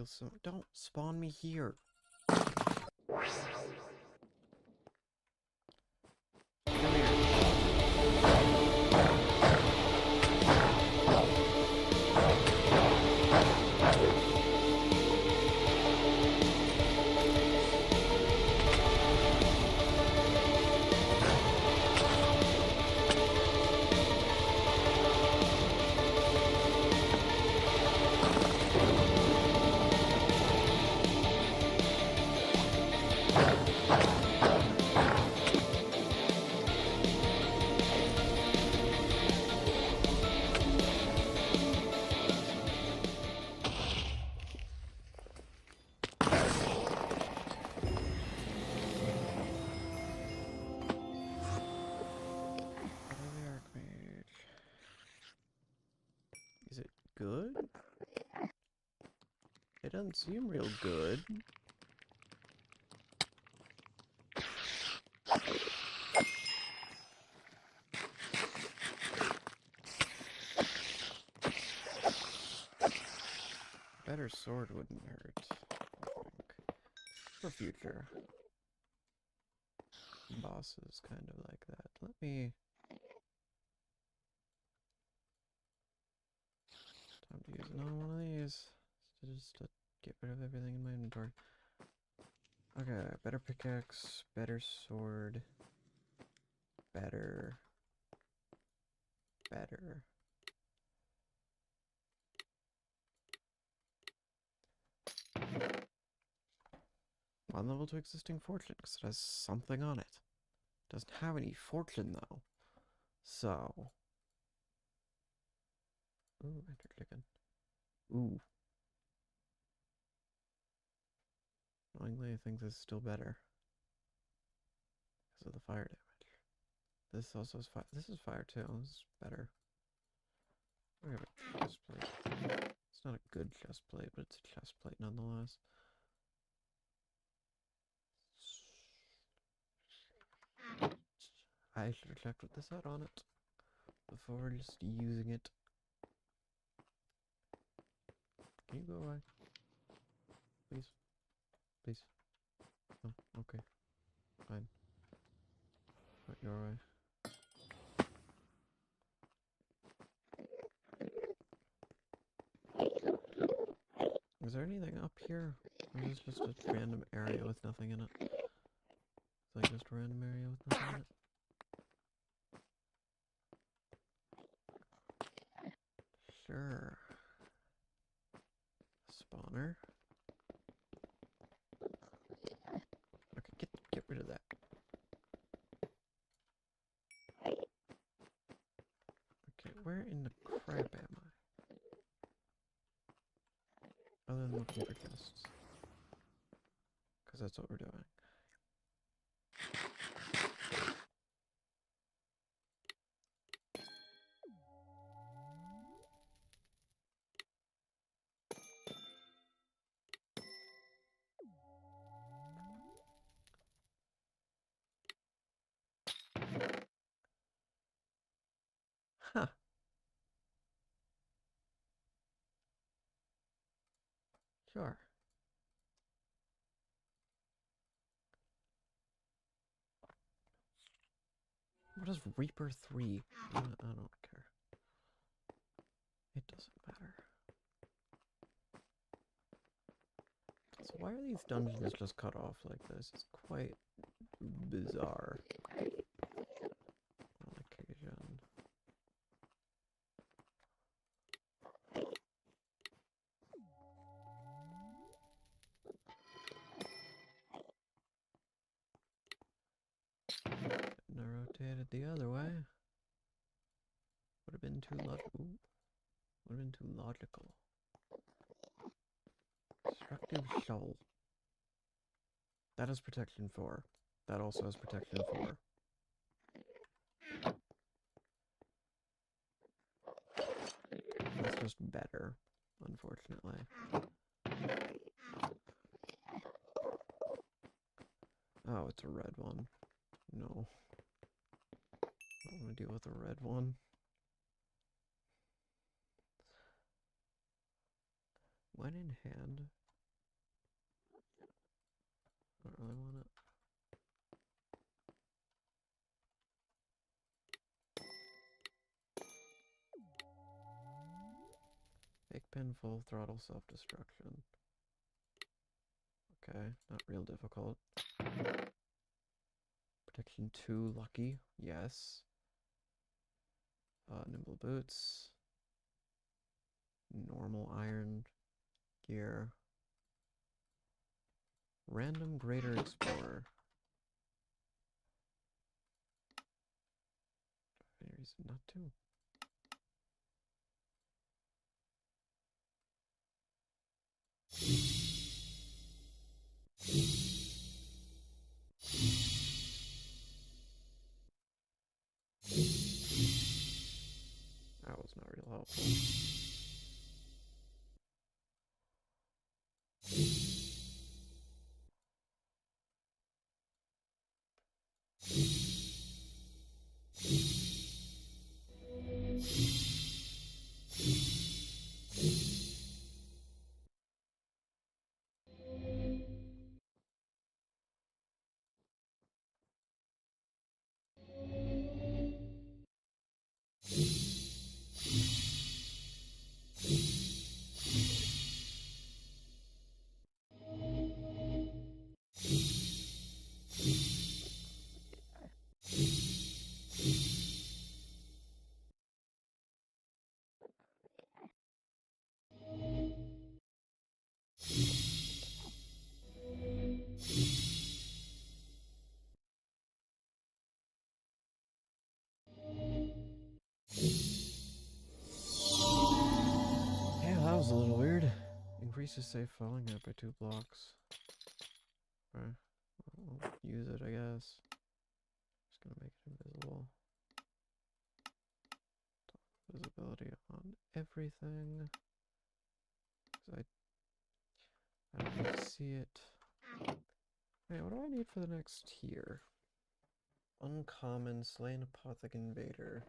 feels so... Don't spawn me here. Is it good? It doesn't seem real good. Better sword wouldn't hurt, I think. For future bosses, kind of like that. Let me... Time to use another one of these. Just to get rid of everything in my inventory. Okay, better pickaxe, better sword, better. One level to existing fortune, because it has something on it. Doesn't have any fortune, though. So. Ooh, enter chicken. Ooh. Annoyingly, I think this is still better. Because of the fire damage. This also is fire. This is fire, too. This is better. We have a chest plate. It's not a good chest plate, but it's a chest plate nonetheless. I should have checked what this had on it before just using it. Can you go away? Please? Please? Oh, okay. Fine. Right your way. Is there anything up here? Or is this just a random area with nothing in it? It's like just a random area with nothing in it? Sure. Spawner. Okay, get rid of that. Okay, where in the crap am I? Other than looking for chests. Because that's what we're doing. Huh. Sure. What is Reaper 3? I don't care. It doesn't matter. So why are these dungeons just cut off like this? It's quite bizarre. On occasion. Couldn't have rotated the other way. Would have been too logical. Would have been too logical. Destructive soul. That has protection 4. That also has protection 4. That's just better, unfortunately. Oh, it's a red one. No. I don't want to deal with a red one. When in hand, Don't really want it. Big pin, full throttle, self-destruction. Okay, not real difficult. Protection 2, lucky, yes. Nimble boots. Normal iron gear. Random greater explorer. Any reason not to? That was not real helpful. Yeah, that was a little weird. Increases safe falling height by 2 blocks. Alright, we'll use it, I guess. Just gonna make it invisible. Visibility on everything. Because I don't need to see it. Hey, what do I need for the next tier? Uncommon, Slain Apothic Invader.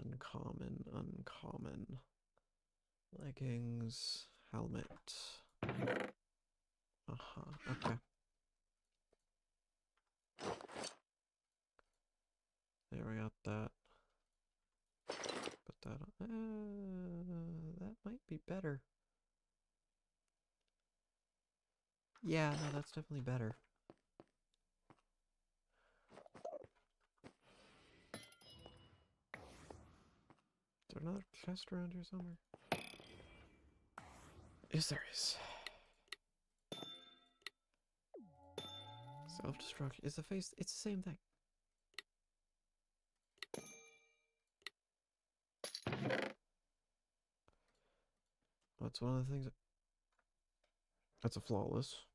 Uncommon, uncommon. Leggings, helmet. Okay. There, we got that. Put that on. That might be better. Yeah, no, that's definitely better. Is there another chest around here somewhere? Yes, there is. Self-destruction. It's the face. It's the same thing. That's one of the things. That's a flawless.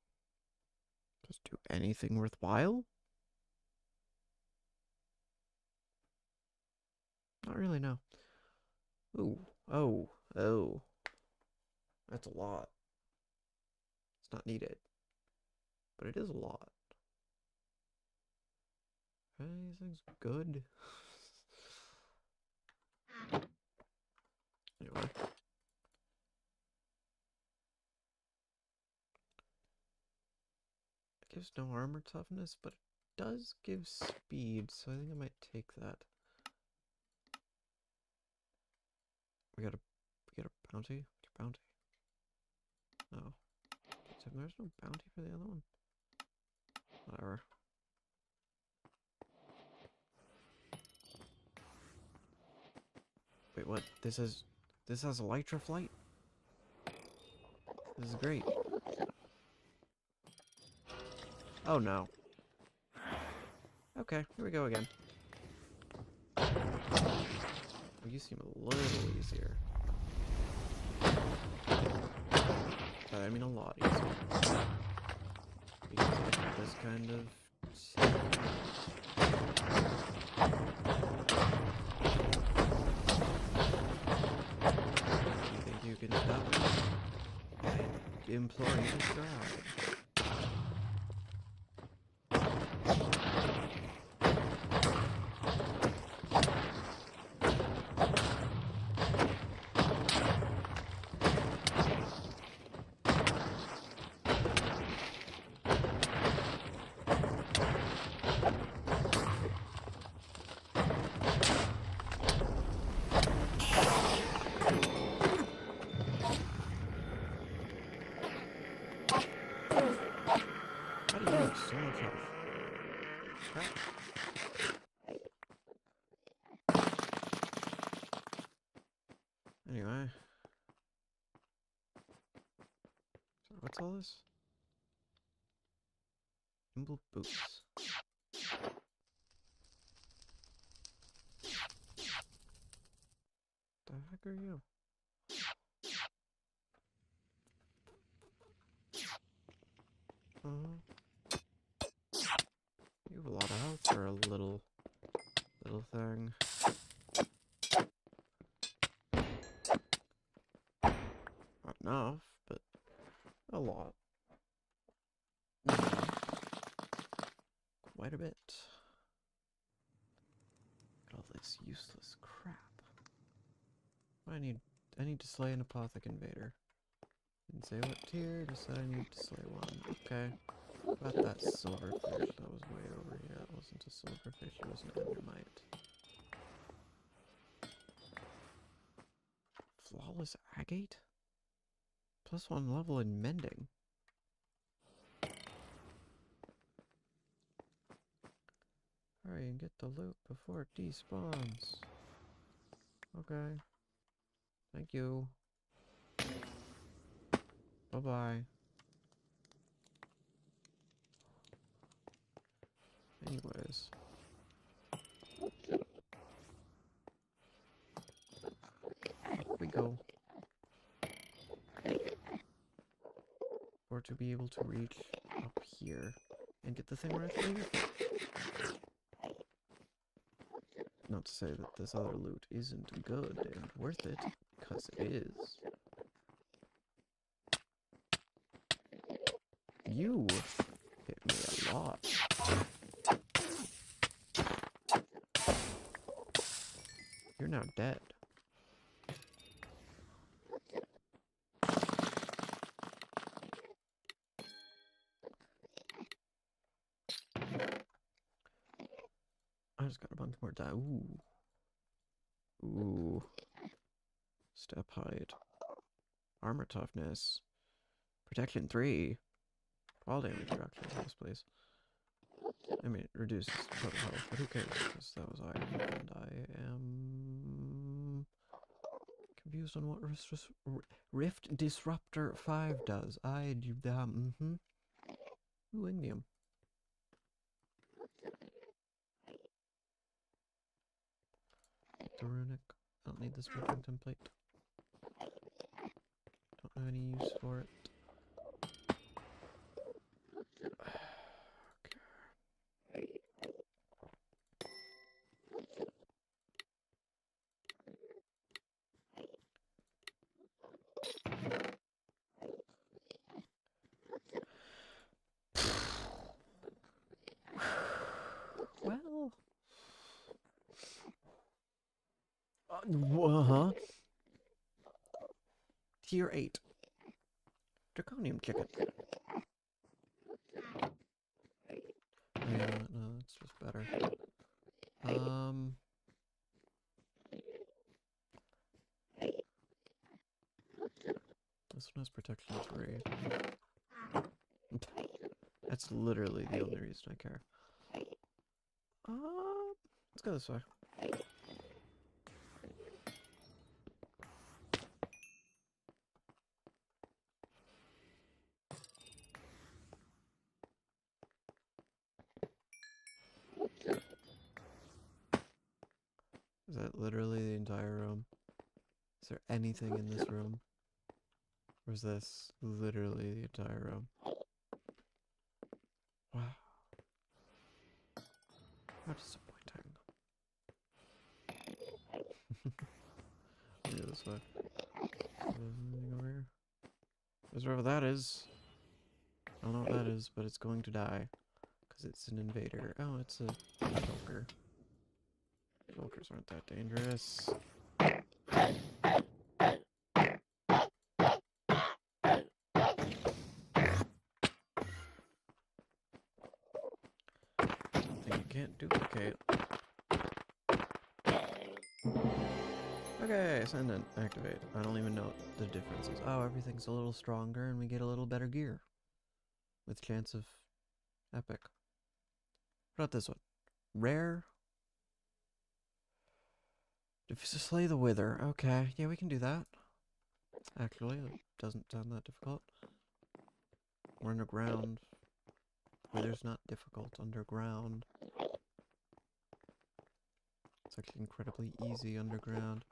Just do anything worthwhile? Not really, no. Ooh. Oh. That's a lot. It's not needed. But it is a lot. Anything's good. Anyway. It gives no armor toughness, but it does give speed, so I think I might take that. We got a bounty? What's your bounty? No. So there's no bounty for the other one? Whatever. Wait, what? This has elytra flight? This is great. Oh no. Okay, here we go again. Oh, you seem a little easier. But I mean a lot easier. Because I have this kind of... You think you can stop me? I implore you to try. How do you have so much health? Crap. Anyway. So what's all this? Nimble boots. The heck are you? You have a lot of health for a little thing. Not enough, but a lot. Quite a bit. Got all this useless crap. I need to slay an apothic invader. Didn't say what tier, just said I need to slay one. Okay. Got that silverfish. That was way over here. It wasn't a silverfish, it was an endermite. Flawless agate? +1 level in mending. Hurry and get the loot before it despawns. Okay. Thank you. Bye-bye. Anyways. Up we go. Or to be able to reach up here and get the thing right later. Not to say that this other loot isn't good and worth it, because it is. You hit me a lot. You're now dead. I just got a bunch more die. Ooh. Ooh. Step height. Armor toughness. Protection 3. Fall damage reduction. Yes, please. I mean, it reduces total health, but who cares? Because that was item, and I am confused on what Rift Disruptor 5 does. I do that. Ooh, Ignium. The runic. I don't need this moving template. Don't have any use for it. Well, Tier 8. Draconium chicken. Yeah, no, it's just better. This one has protection 3. That's literally the only reason I care. Let's go this way. Is that literally the entire room? Is there anything in this room? Or is this literally the entire room? Wow. How disappointing. Let me go this way. Anything over here? There's wherever that is. I don't know what that is, but it's going to die. Because it's an invader. Oh, it's a shulker. Shulkers aren't that dangerous. can't duplicate. Okay, send and activate. I don't even know what the difference is. Oh, everything's a little stronger and we get a little better gear. With chance of epic. What about this one? Rare? Slay the Wither. Okay, yeah, we can do that. Actually, it doesn't sound that difficult. We're underground. Wither's not difficult underground. It's actually incredibly easy underground.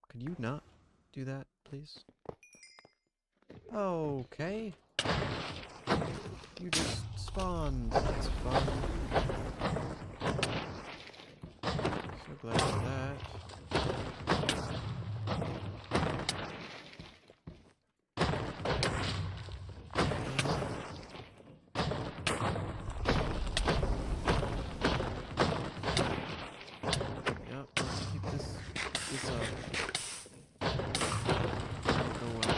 Could you not do that, please? Okay. You just spawned. That's fun. So glad for that. Yep, let's keep this up. Go well.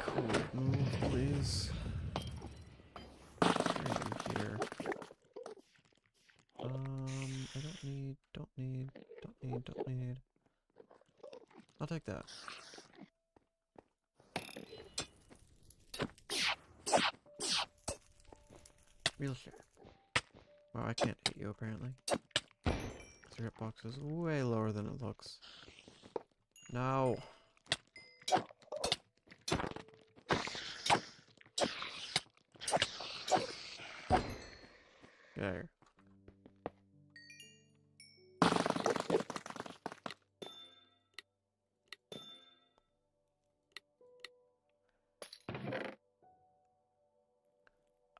Cool. Move, please. Where are you here? I don't need. I'll take that. Real shit. Wow, I can't hit you apparently. Your hitbox is way lower than it looks. No. There.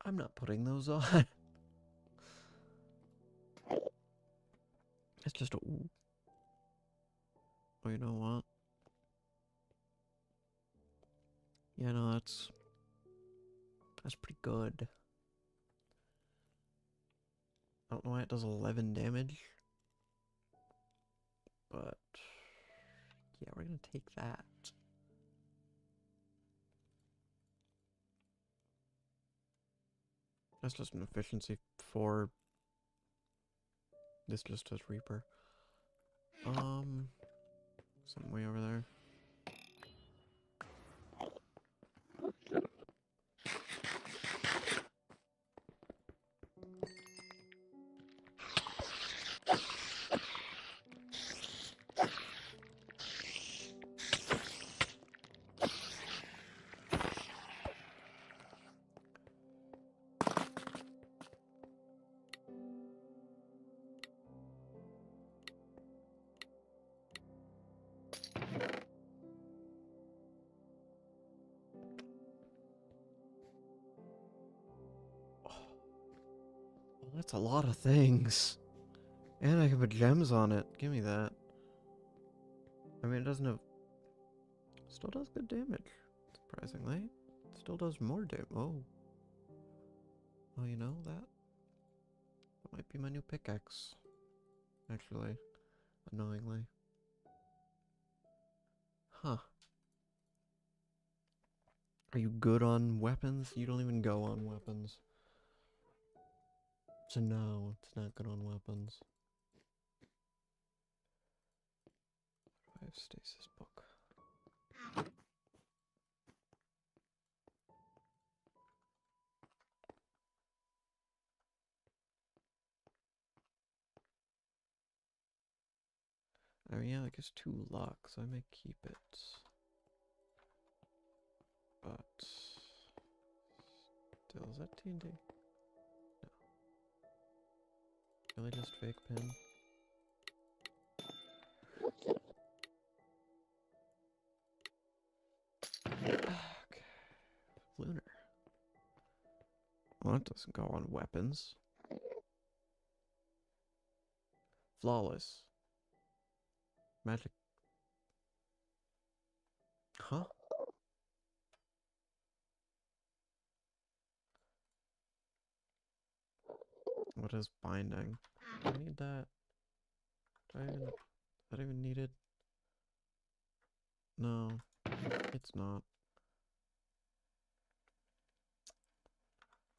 I'm not putting those on. It's just a... Ooh. Oh, you know what? Yeah, no, that's pretty good. I don't know why it does 11 damage. But... yeah, we're gonna take that. That's just an efficiency 4. This just does Reaper. Something way over there. Well, that's a lot of things. And I can put gems on it. Give me that. I mean, it doesn't have... Still does good damage, surprisingly. Still does more damage. Oh. Oh, you know, that might be my new pickaxe. Actually. Annoyingly. Huh. Are you good on weapons? You don't even go on weapons. So no, it's not good on weapons. I have stasis book. I mean, yeah, I guess 2 luck, so I may keep it. But still, is that TNT? No. Really just fake pin? Okay. Lunar. Well, that doesn't go on weapons. Flawless. Magic. Huh? What is binding? Do I need that? that even needed? No, it's not.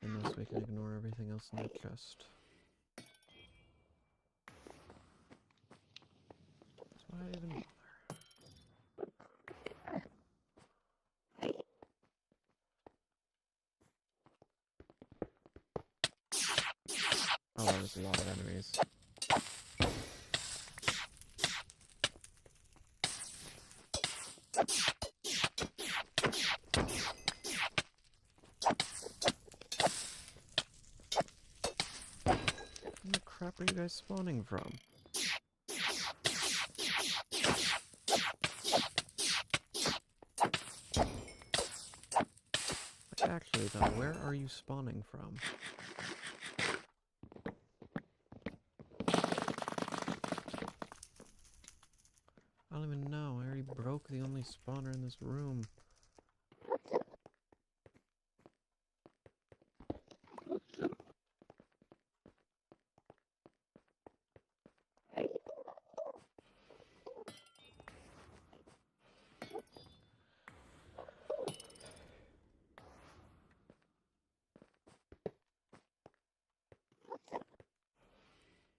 Unless we can ignore everything else in the chest. That's why I even bother. Oh, there's a lot of enemies. Where the crap are you guys spawning from? Like, actually though, where are you spawning from? I don't even know. I already broke the only spawner in this room.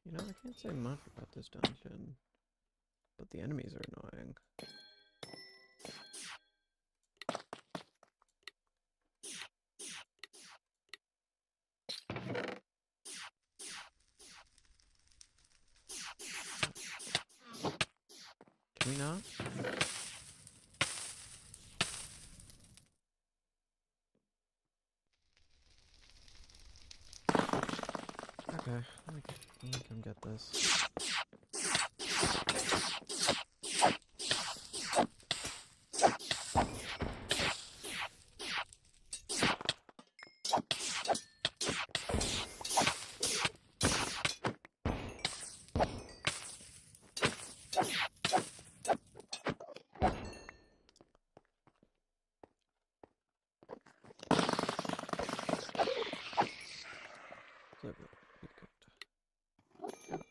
You know, I can't say much about this dungeon, but the enemies are annoying. Can we not? Okay, let me come get this.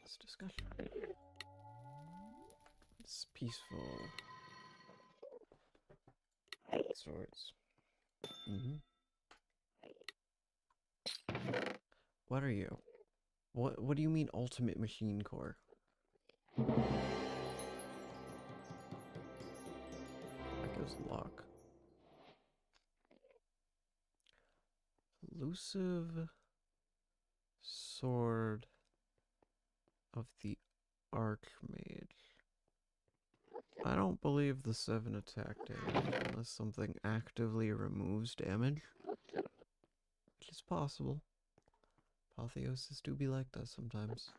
This discussion. It's peaceful. Swords. What are you? What do you mean ultimate machine core? Echo's lock. Elusive sword of the Archmage. I don't believe the 7 attack damage unless something actively removes damage. Which is possible. Apotheosis do be like that sometimes.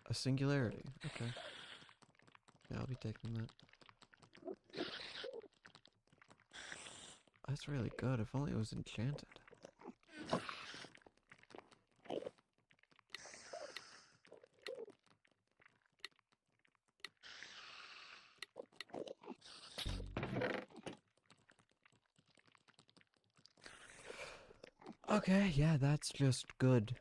A singularity. Okay. Yeah, I'll be taking that. That's really good. If only it was enchanted. Okay, yeah, that's just good.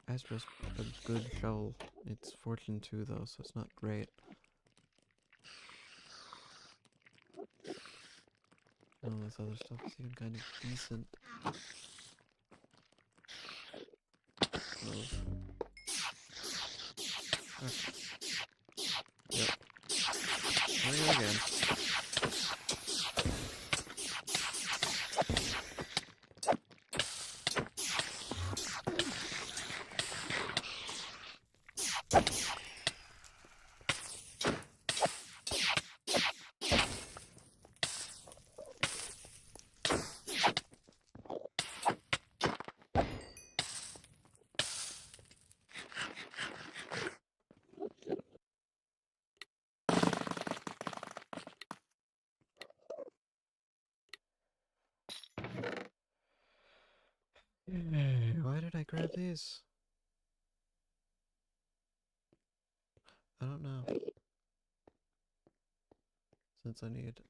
That's just a good shovel. It's fortune 2 though, so it's not great. No, this other stuff is even kind of decent. Move. Okay. Yep. Here we go again. Why did I grab these? I don't know. Since I need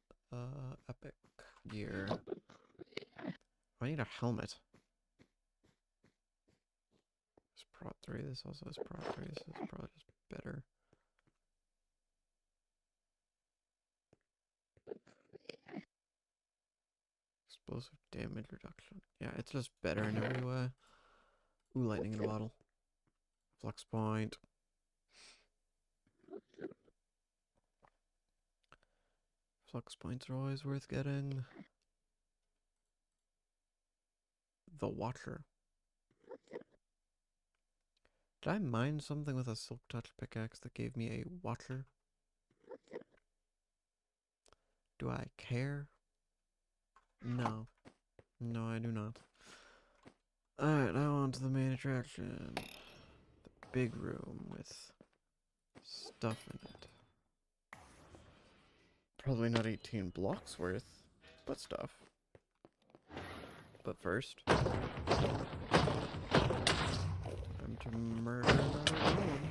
epic gear. I need a helmet. This Prot 3, this also has Prot 3, this is probably just better. Explosive damage reduction. Yeah, it's just better in every way. Ooh, lightning in a bottle. Flux point. Flux points are always worth getting. The Watcher. Did I mine something with a Silk Touch pickaxe that gave me a Watcher? Do I care? No. No, I do not. Alright, now on to the main attraction. The big room with stuff in it. Probably not 18 blocks worth, but stuff. But first, time to murder another room.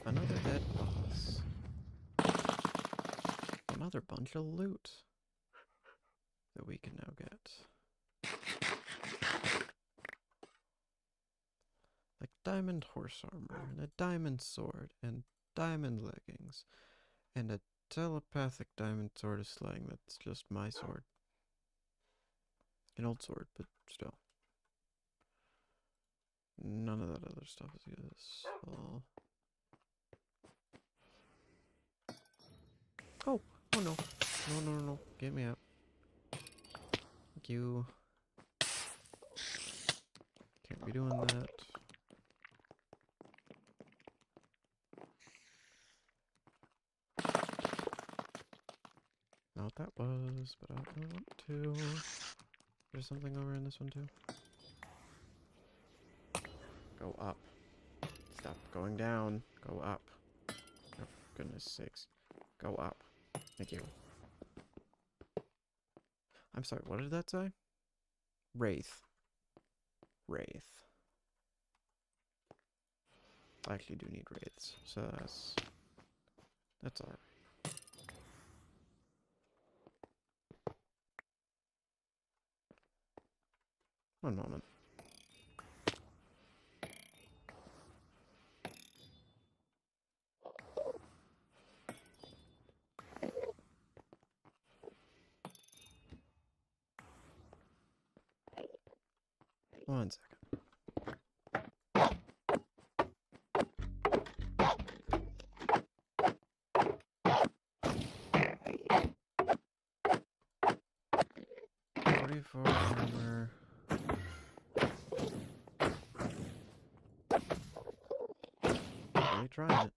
Another dead boss. Another bunch of loot that we can now get. Like diamond horse armor, and a diamond sword, and diamond leggings, and a telepathic diamond sword of slaying that's just my sword. An old sword, but still. None of that other stuff is useful. Oh! Oh no. No, no, no, no. Get me out. Thank you. Can't be doing that. Not what that was, but I don't really want to. There's something over in this one too. Go up. Stop going down. Go up. Oh, for goodness sakes. Go up. Thank you. I'm sorry, what did that say? Wraith. Wraith. I actually do need wraiths, so that's alright. One moment. One second. For armor. Really trying it.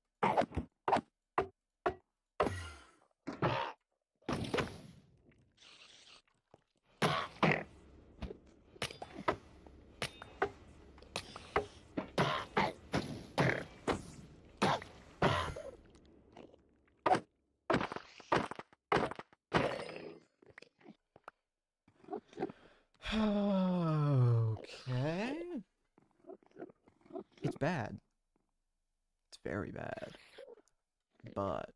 Okay. It's bad. It's very bad. But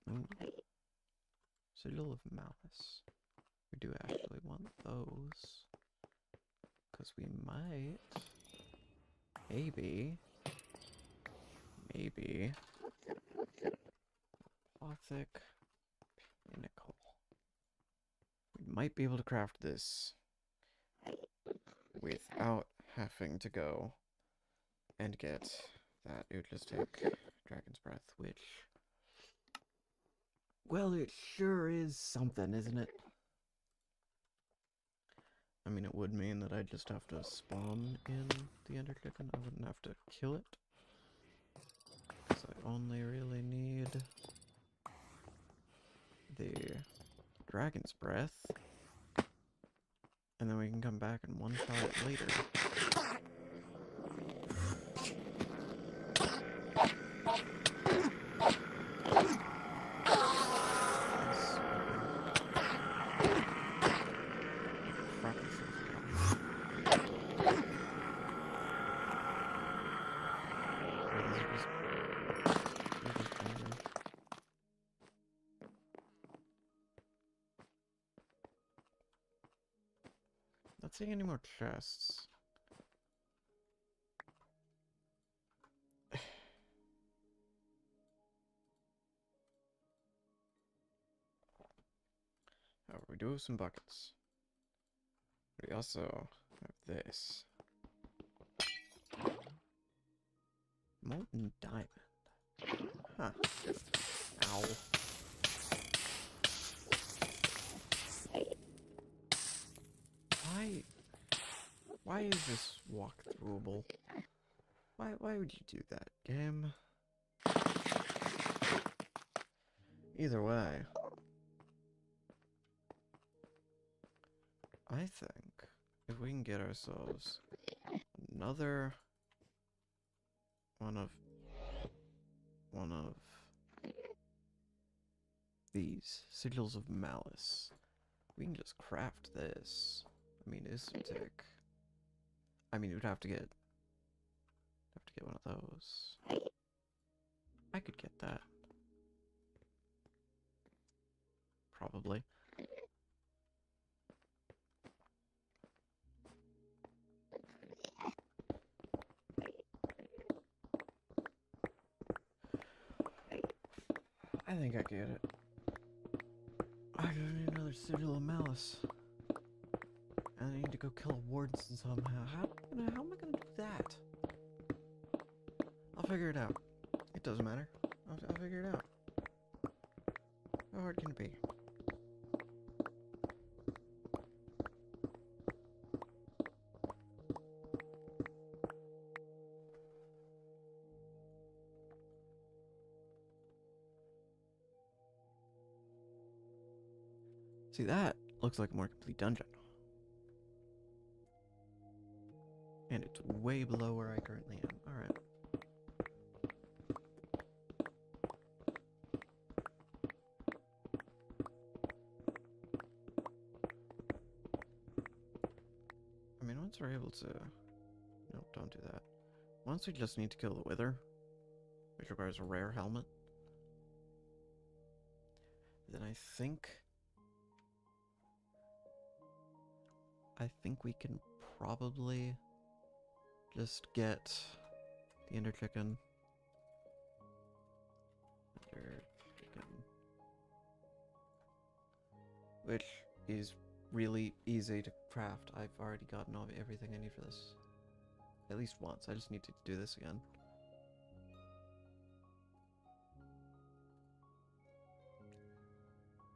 Sigil of Malice. We do actually want those. Because we might maybe Apothic Pinnacle. We might be able to craft this without having to go and get that Ootlistic Dragon's Breath, which, well, it sure is something, isn't it? I mean, it would mean that I'd just have to spawn in the Ender Chicken. I wouldn't have to kill it. only really need the dragon's breath, and then we can come back and one-shot it later. Not seeing any more chests. However, we do have some buckets. We also have this. Molten diamond. Huh. Ow. Why is this walkthroughable? Why would you do that, game? Either way, I think if we can get ourselves another one of these sigils of malice, we can just craft this. I mean, this would take. I mean, you'd have to get one of those. I could get that. Probably. I think I get it. I just need another sigil of malice. And I need to go kill a warden somehow. How am I gonna do that? I'll figure it out. It doesn't matter. I'll figure it out. How hard can it be? See, that looks like a more complete dungeon. And it's way below where I currently am. Alright. I mean, once we're able to... No, don't do that. Once we just need to kill the Wither, which requires a rare helmet, then I think we can probably just get the Ender Chicken. Which is really easy to craft. I've already gotten everything I need for this. At least once. I just need to do this again.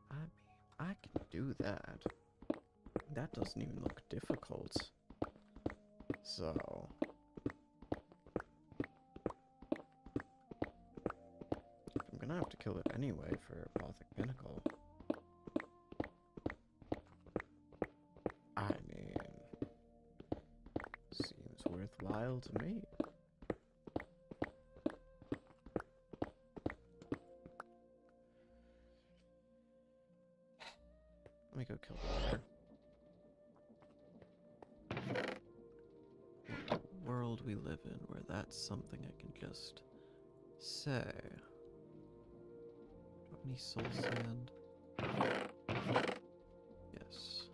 I mean, I can do that. That doesn't even look difficult. So... I'm gonna have to kill it anyway for Apothic Pinnacle. I mean... Seems worthwhile to me. Let me go kill the Wither. World we live in where that's something I can just say. Do I have any soul sand? Yes.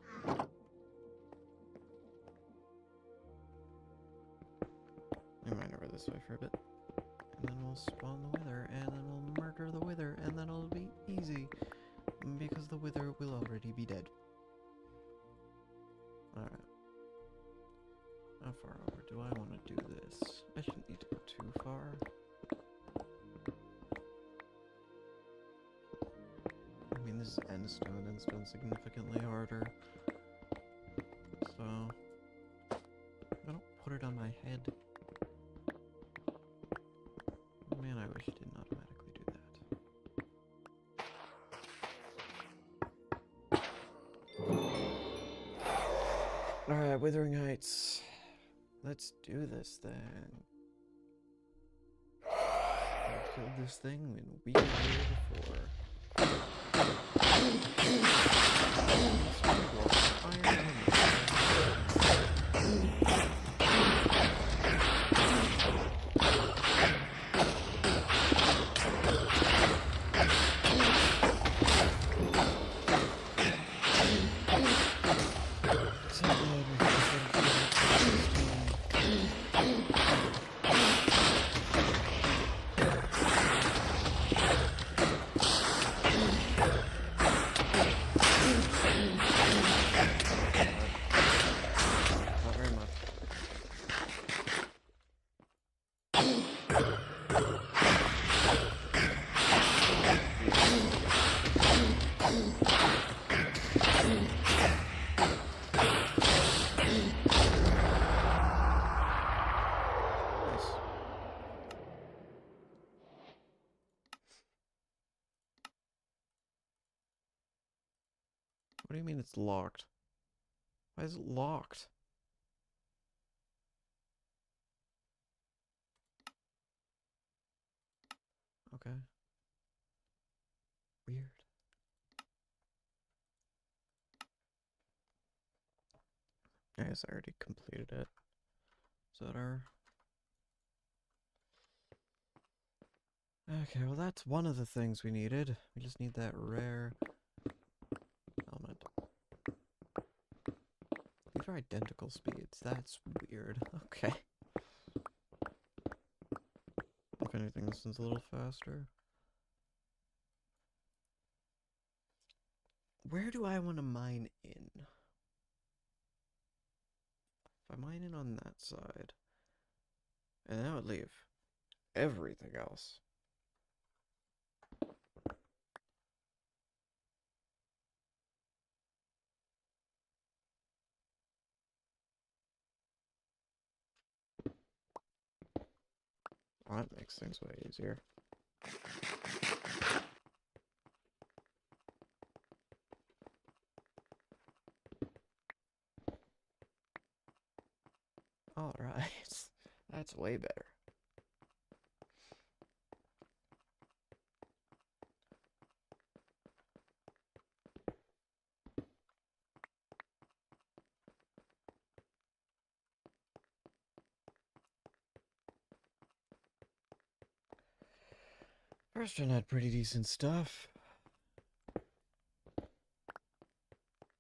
We might over this way for a bit. And then we'll spawn the Wither, and then we'll murder the Wither, and then it'll be easy. Because the Wither will already be dead. Alright. How far over do I want to do this? I shouldn't need to go too far. I mean, this is endstone. Endstone's significantly harder. So... I don't put it on my head. Man, I wish it did not Alright, Withering Heights. Let's do this then. I killed this thing when we were here before. What do you mean it's locked? Why is it locked? Okay. Weird. I guess I already completed it. Is that our... Okay, well that's one of the things we needed. We just need that rare element. These are identical speeds. That's weird. Okay. If anything, this one's a little faster. Where do I want to mine in? If I mine in on that side, and that would leave everything else. Well, that makes things way easier. Alright. That's way better. First one had pretty decent stuff.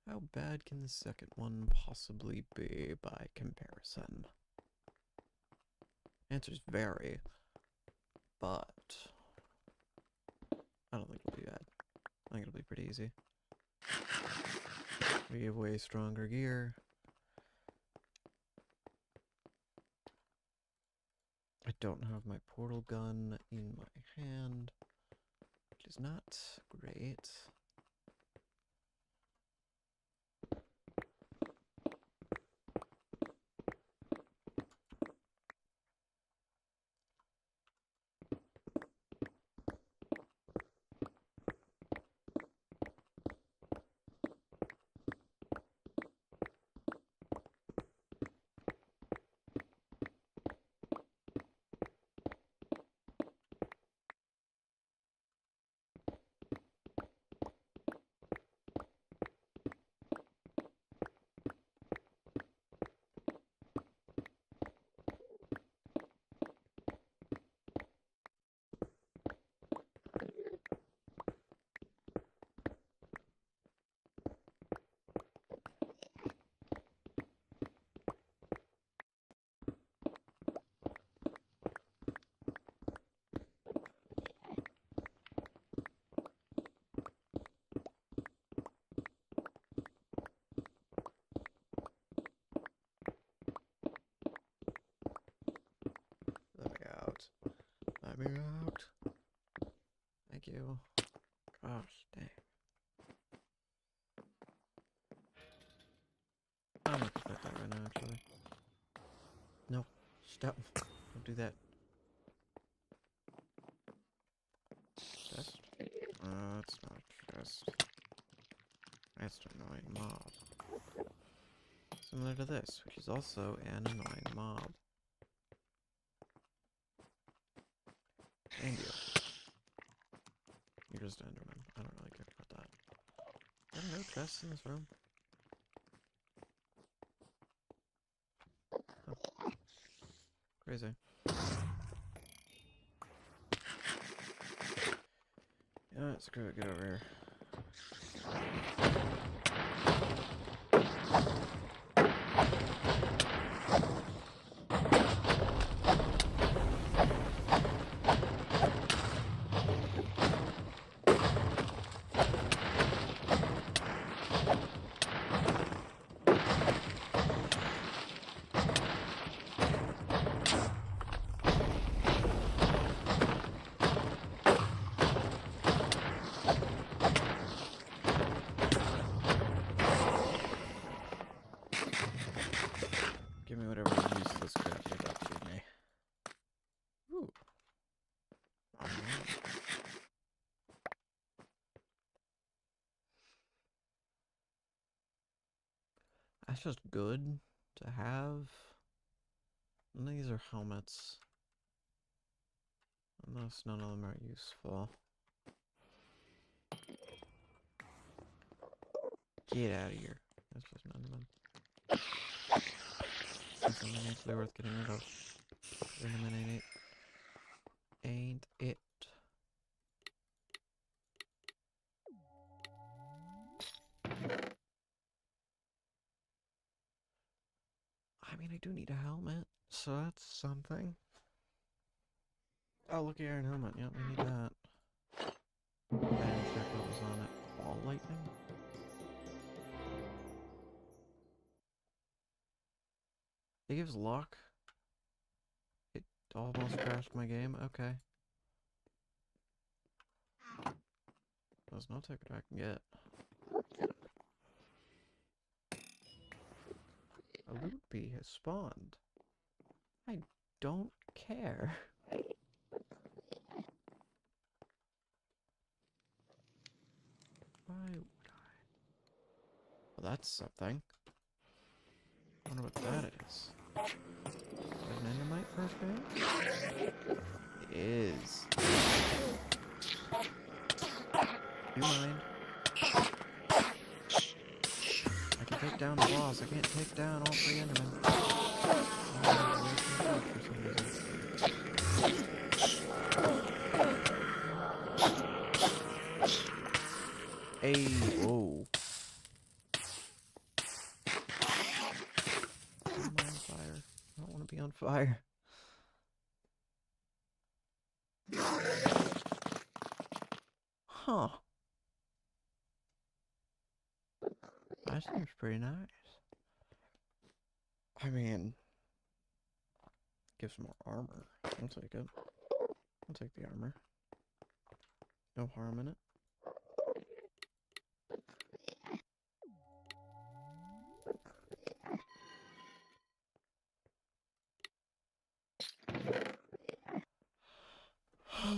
How bad can the second one possibly be by comparison? Answers vary, but I don't think it'll be bad. I think it'll be pretty easy. We have way stronger gear. I don't have my portal gun in my hand, which is not great. Let me out. Thank you. Gosh, dang. I'm not gonna fight that right now, actually. No. Stop. Don't do that. Chest? That's not a chest. That's an annoying mob. Similar to this, which is also an annoying mob. And you. You're just Enderman. I don't really care about that. There are no chests in this room. Huh. Crazy. Yeah, screw it, get over here. Give me whatever useless crap you got to me. Ooh. That's just good to have. None of these are helmets. Unless none of them are useful. Get out of here. That's just none of them. Something actually worth getting rid of. Eliminate it. Ain't it? I mean, I do need a helmet, so that's something. Oh, look, iron helmet. Yep, we need that. I didn't check what was on it. Ball lightning? It gives luck. It almost crashed my game. Okay. There's no ticket I can get. A loot bee has spawned. I don't care. Why would I? Well, that's something. I wonder what that is. Is an endermite first game? It is. You mind? I can take down the boss. I can't take down all 3 endermen. Hey, whoa. Am I on fire? I don't want to be on fire. Huh. That seems pretty nice. I mean, gives more armor. I'll take it. I'll take the armor. No harm in it.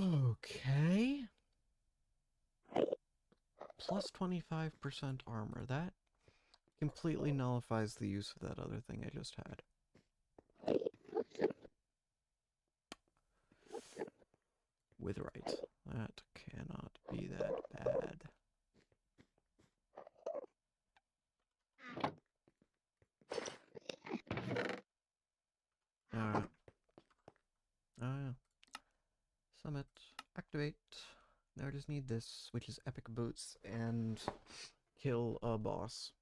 Okay. Plus 25% armor. That completely nullifies the use of that other thing I just had. Witherite. That cannot be that bad. Alright. Oh yeah. Summit. Activate. Now I just need this, which is epic boots, and kill a boss.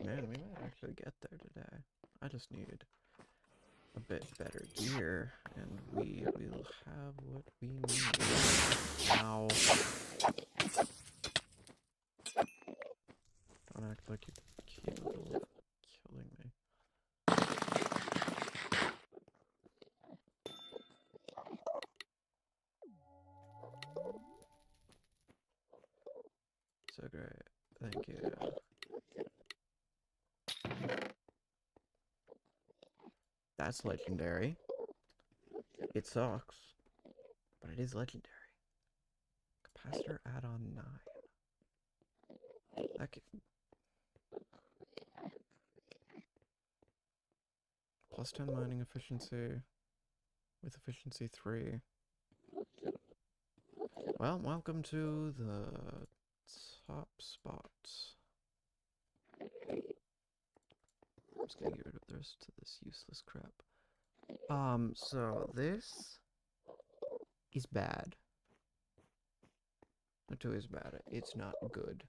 Man, we might actually get there today. I just need a bit better gear, and we will have what we need. Ow. Don't act like you're capable of killing me. So great. Thank you. That's legendary. It sucks, but it is legendary. Capacitor add-on 9. Okay. Plus 10 mining efficiency with efficiency 3. Well, welcome to the top spot. I'm just gonna get rid of the rest of this useless crap. So this is bad. Not too is bad. It's not good.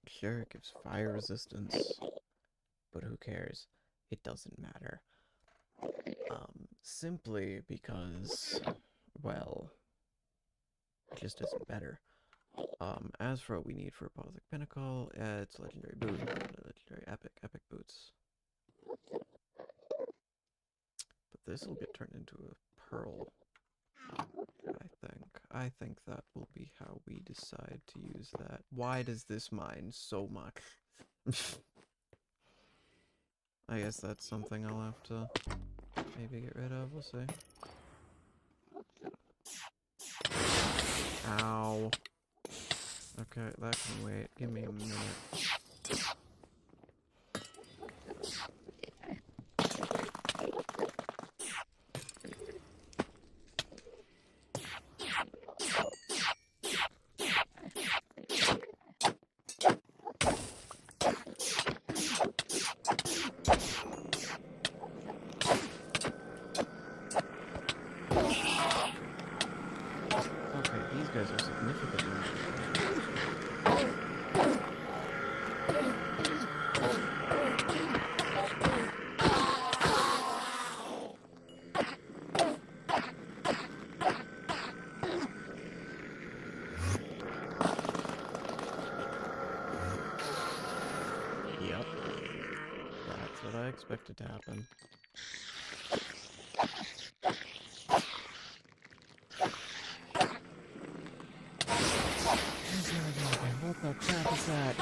Sure, it gives fire resistance, but who cares? It doesn't matter. Simply because, well, it just isn't better. As for what we need for Apothec Pinnacle, it's legendary boot, legendary epic boots. But this will get turned into a pearl, I think that will be how we decide to use that. Why does this mine so much? I guess that's something I'll have to maybe get rid of, we'll see. Ow. Okay, that can wait. Give me a minute. Okay, these guys are significantly more. Yep. That's what I expected to happen. What the crap is that?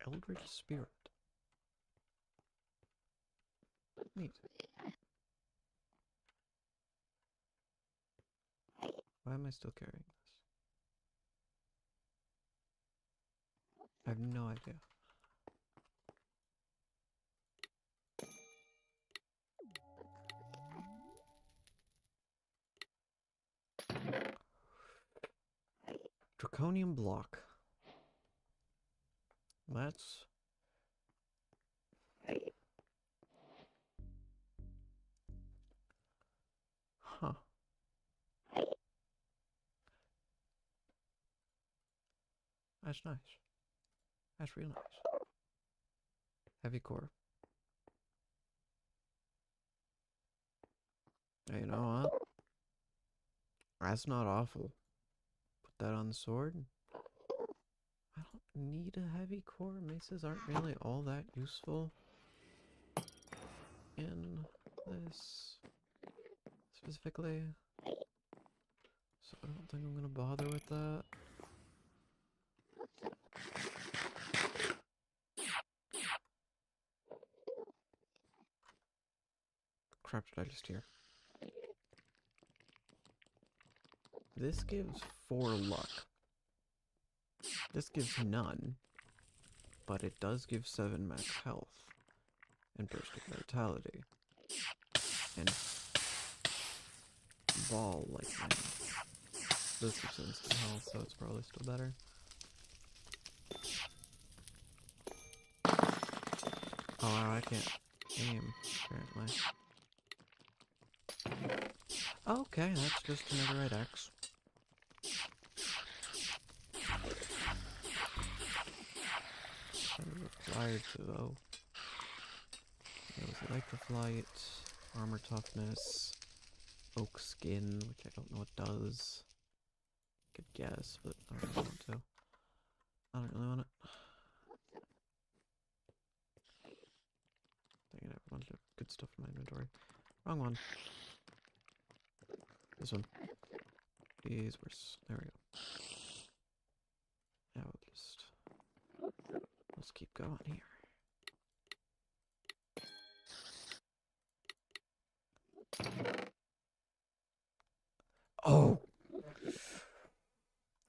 Eldritch Spirit. Neat. Why am I still carrying this? I have no idea. Draconium block. Let's... Huh. That's nice. That's real nice. Heavy core. Hey, you know what? That's not awful. Put that on the sword. I don't need a heavy core. Maces aren't really all that useful in this specifically. So I don't think I'm gonna bother with that. Crap did I just hear? This gives 4 luck. This gives none. But it does give 7 max health. And burst of vitality. And ball lightning. This gives instant health, so it's probably still better. Oh wow, I can't aim, apparently. Okay, that's just another red X. Required to though. It like the flight, armor toughness, oak skin, which I don't know what does. Could guess, but I don't really want to. I don't really want it. Dang it, I have a bunch of good stuff in my inventory. Wrong one. This one. Is worse. There we go. Now we'll just... let's keep going. go on here? Oh!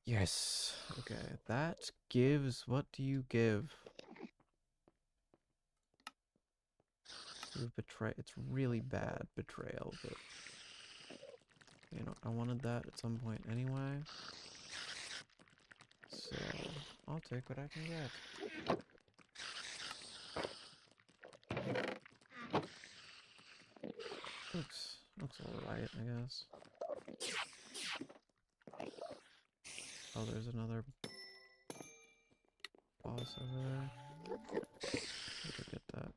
Yes. Okay, that gives... What do you give? You betray... It's really bad betrayal, but... You know, I wanted that at some point anyway. So, I'll take what I can get. Looks alright, I guess. Oh, there's another boss over there. Better get that.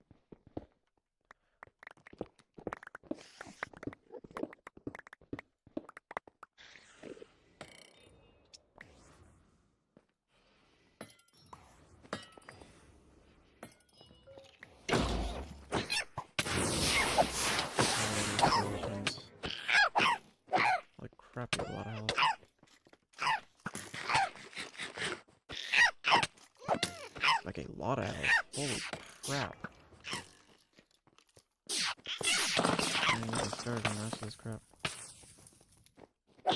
Like crap, you have a lot of health. Like a lot of health. Holy crap. I need to start on the rest of this crap. I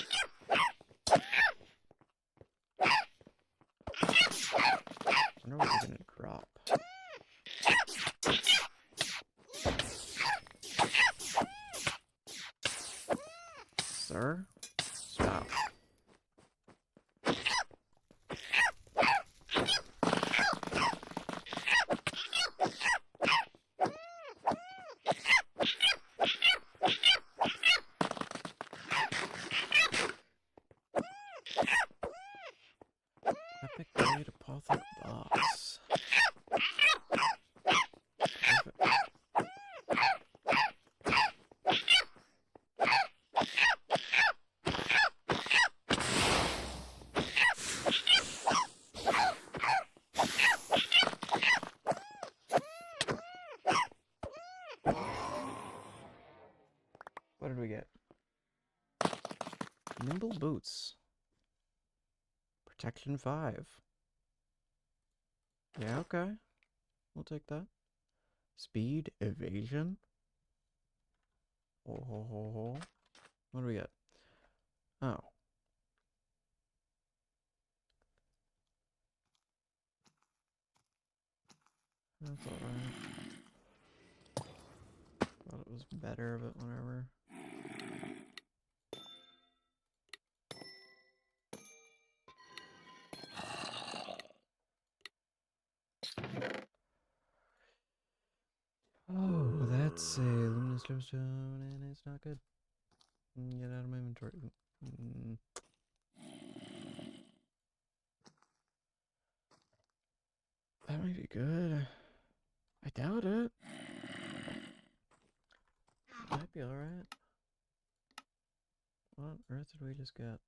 wonder what we're gonna drop. Sir? Stop. Epic Blade Apothec boss. What did we get? Nimble boots. Protection 5. Yeah, okay. We'll take that. Speed, evasion. Oh, ho, ho, ho. What do we get? Oh. That's alright. Thought it was better, but whatever. Oh, that's a luminous glowstone, and it's not good. Get out of my inventory. That might be good. I doubt it. Might be alright. What on earth did we just get?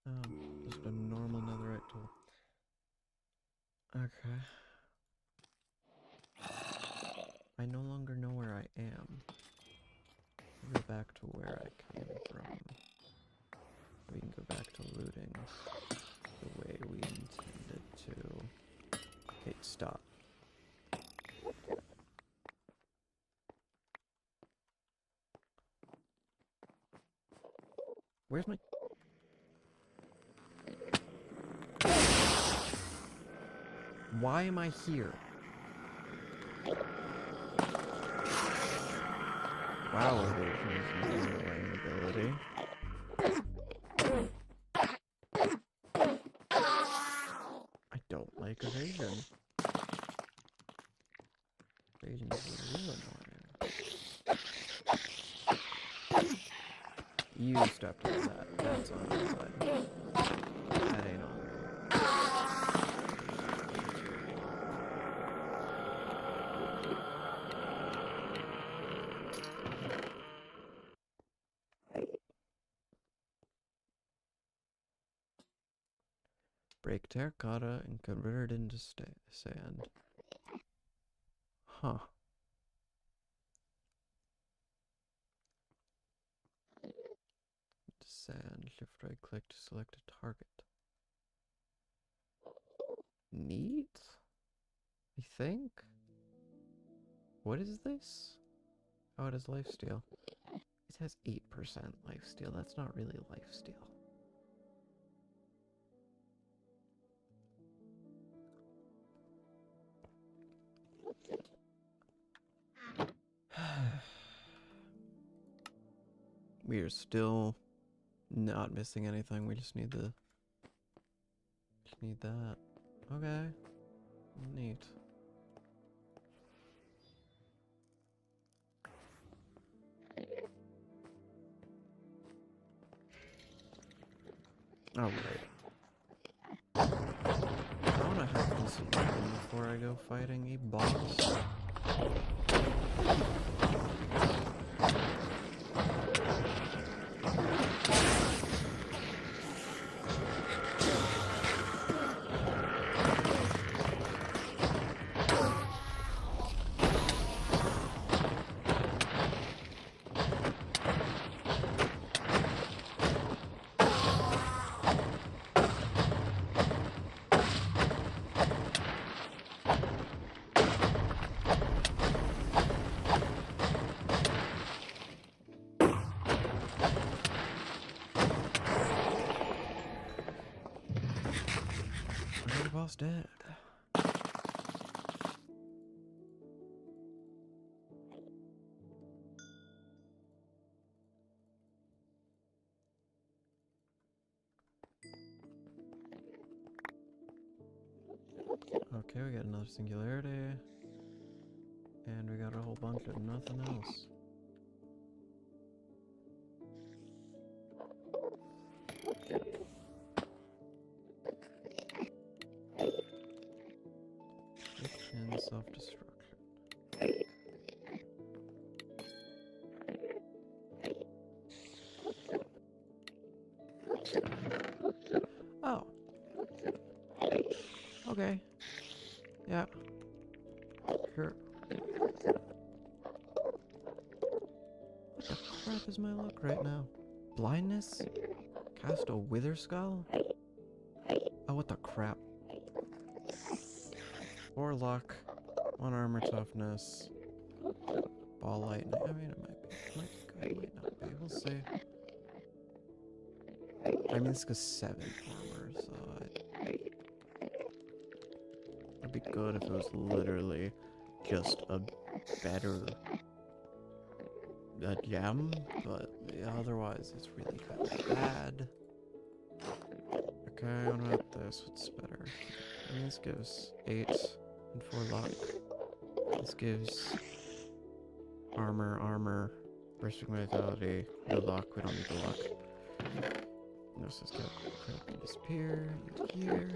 Oh, just a normal netherite tool. Okay. I no longer know where I am. Go back to where I came from. We can go back to looting the way we intended to. Okay, stop. Where's my... Why am I here? Wow, evasion is an lame ability. I don't like evasion. Evasion is real annoying. You stepped on that. That's on your side. That ain't on me. Break terracotta and convert it into sand. Huh. Sand. Shift right click to select a target. Neat? I think? What is this? Oh, it is lifesteal. It has 8% lifesteal. That's not really lifesteal. We are still not missing anything. We just need the... Just need that. Okay. Neat. Oh, right. I wanna have this happen before I go fighting a boss. Boss dead. Okay, we got another singularity. And we got a whole bunch of nothing else. And self-destruction. Oh. Okay. Yeah. Sure. What the crap is my luck right now? Blindness? Cast a wither skull? Oh, what the crap? 4 luck, 1 armor toughness, ball lightning. I mean, it might be good, might not be. We'll see. I mean, this goes 7 armor, so it'd be good if it was literally just a better gem, but yeah, otherwise it's really kind of bad. Okay, what about this? What's better? I mean, this gives 8 and 4 luck. This gives armor, bursting vitality, no luck, we don't need the luck. This is good. Crap can disappear, here,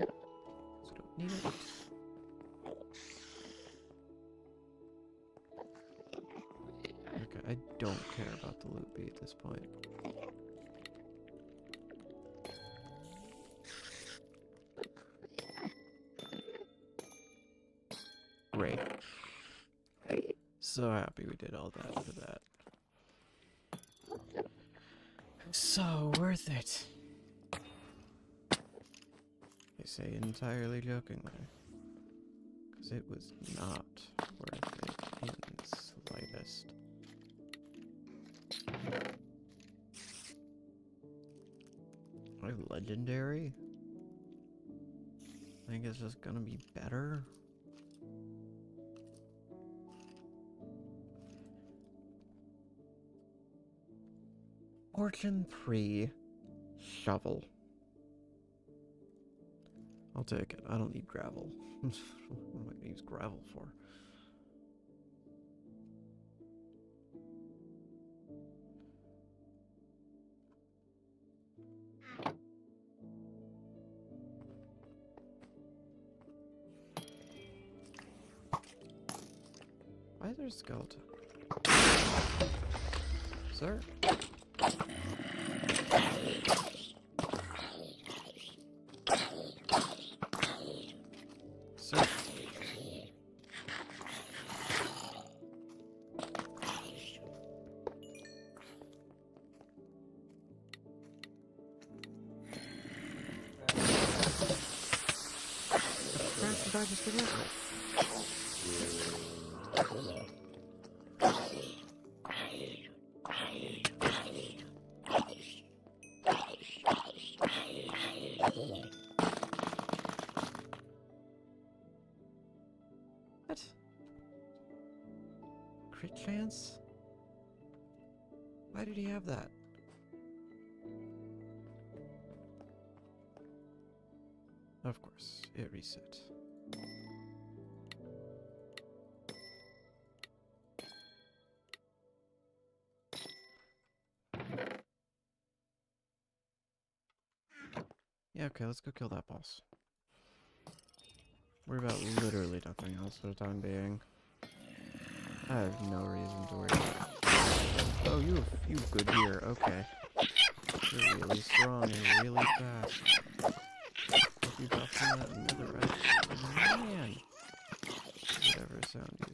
so don't need it. Okay, I don't care about the loot bee at this point. Great. So happy we did all that for that. So worth it. I say entirely jokingly. Because it was not worth it in the slightest. Legendary? I think it's just gonna be better. Fortune 3 shovel. I'll take it. I don't need gravel. What am I gonna use gravel for? Why is there a skeleton? Sir? Sir? Crap, did I just forget? crit chance? Why did he have that? Of course, it reset. Yeah, okay, let's go kill that boss. Worry about literally nothing else for the time being. I have no reason to worry about it. Oh, you good here, okay. You're really strong and really fast. If you drop from that netherite, man! Whatever sound you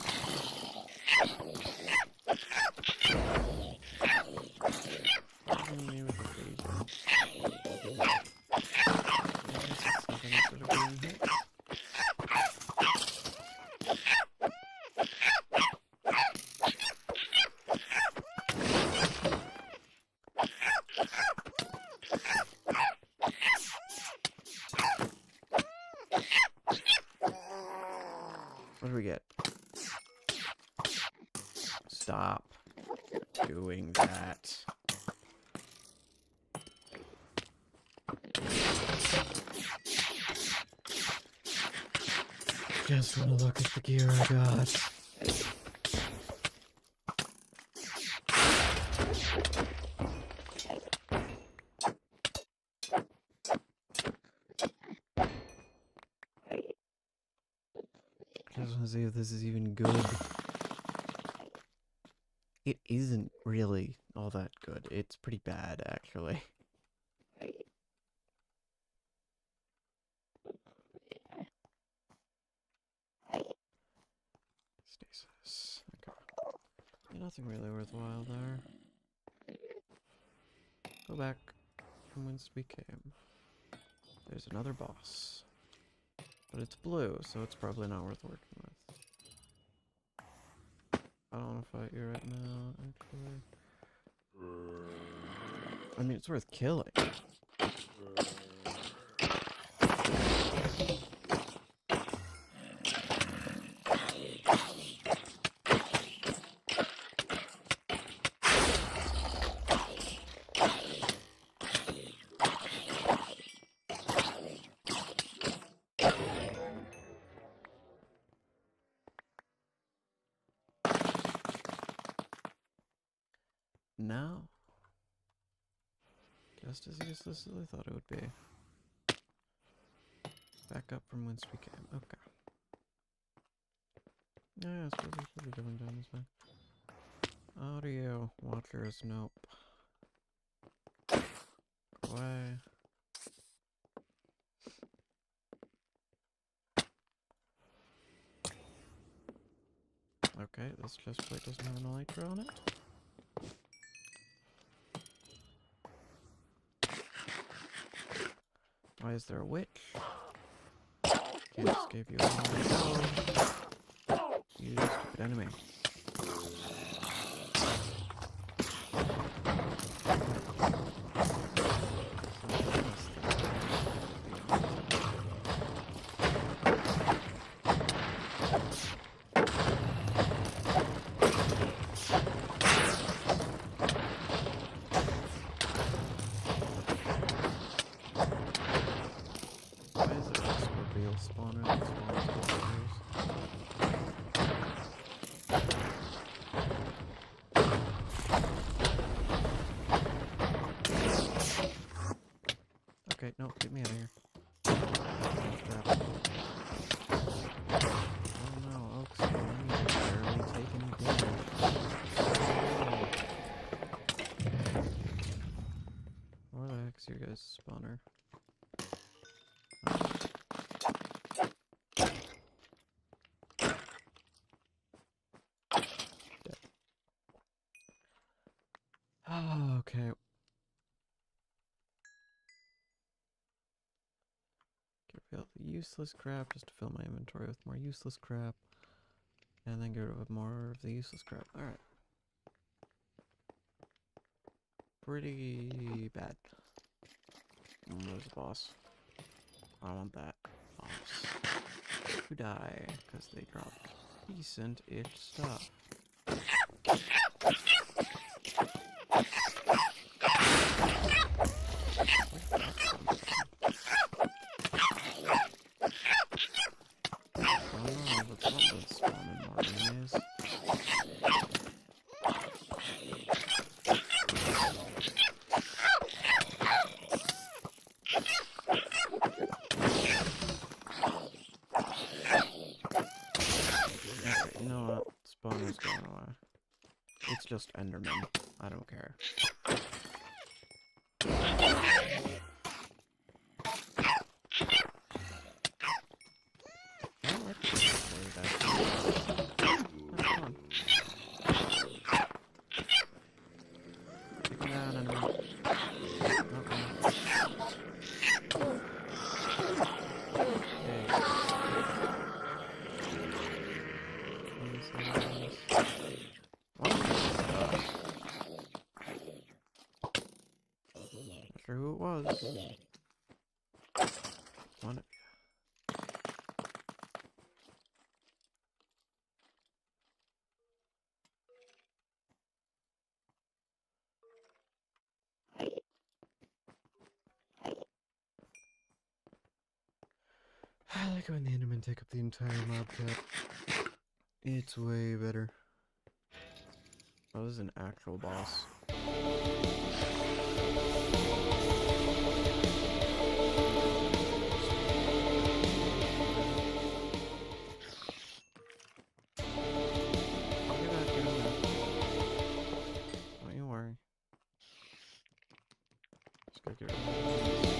hitting me with a phaser. I guess it's 7 instead of being hit. What do we get? Stop doing that. Just wanna look at the gear I got. Just wanna see if this is even good. It isn't really all that good. It's pretty bad, actually. Stasis. Okay. Yeah, nothing really worthwhile there. Go back from whence we came. There's another boss. But it's blue, so it's probably not worth working with. I don't want to fight you right now, actually. I mean, it's worth killing. Now, just as useless as I thought it would be. Back up from whence we came. Okay. Yeah, I suppose we should be going down this way. Audio. Watchers. Nope. Go away. Okay, this chest plate doesn't have an elytra on it. Why is there a witch? Can't escape you anymore. You stupid enemy. Spawner that spawns monsters. Okay, no, get me out of here. Oh no, Oak's barely taking damage. Where the heck's your guys' spawner? Oh, okay. Get rid of the useless crap just to fill my inventory with more useless crap. And then get rid of more of the useless crap. Alright. Pretty bad. There's a boss. I don't want that boss to die, because they dropped decent-ish stuff. just Enderman. I don't care. Who it was. One. I like when the Endermen take up the entire mob cap. It's way better. Oh, this is an actual boss. Don't you worry. Just gotta get rid of this.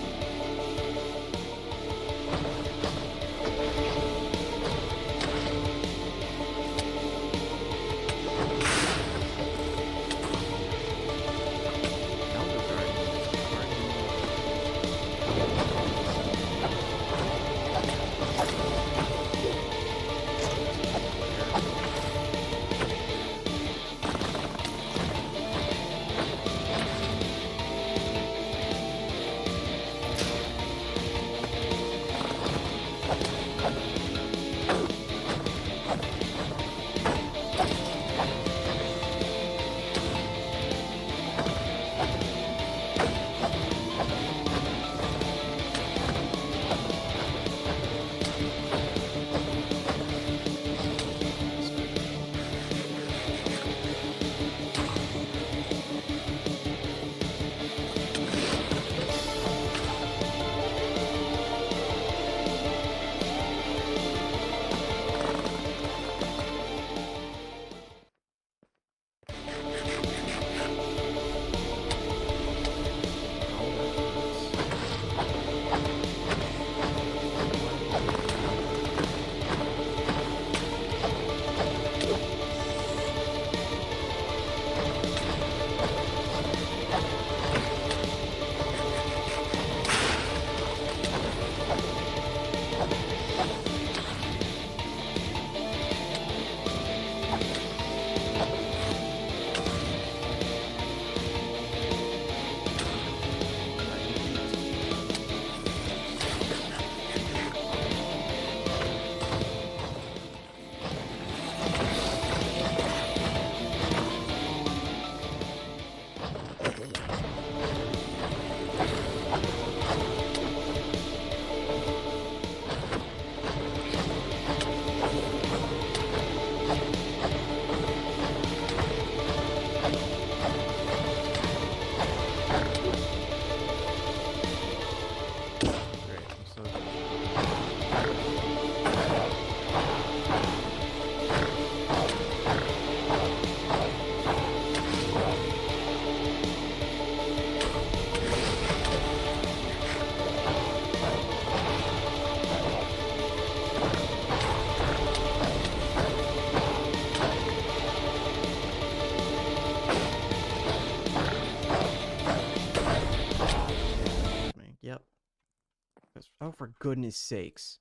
Oh, for goodness sakes.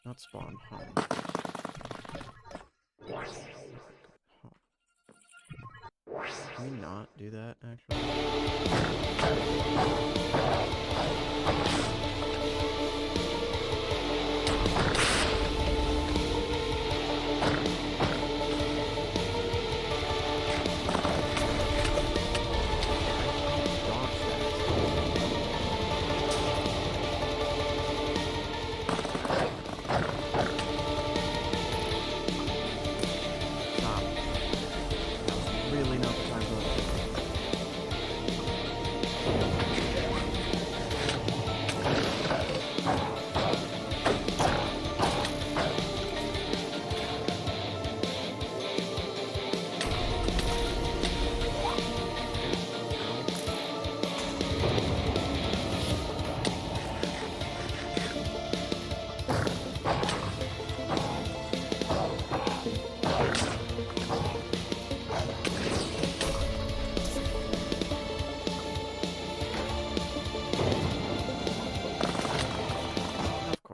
Not spawn. Home. Can we not do that, actually?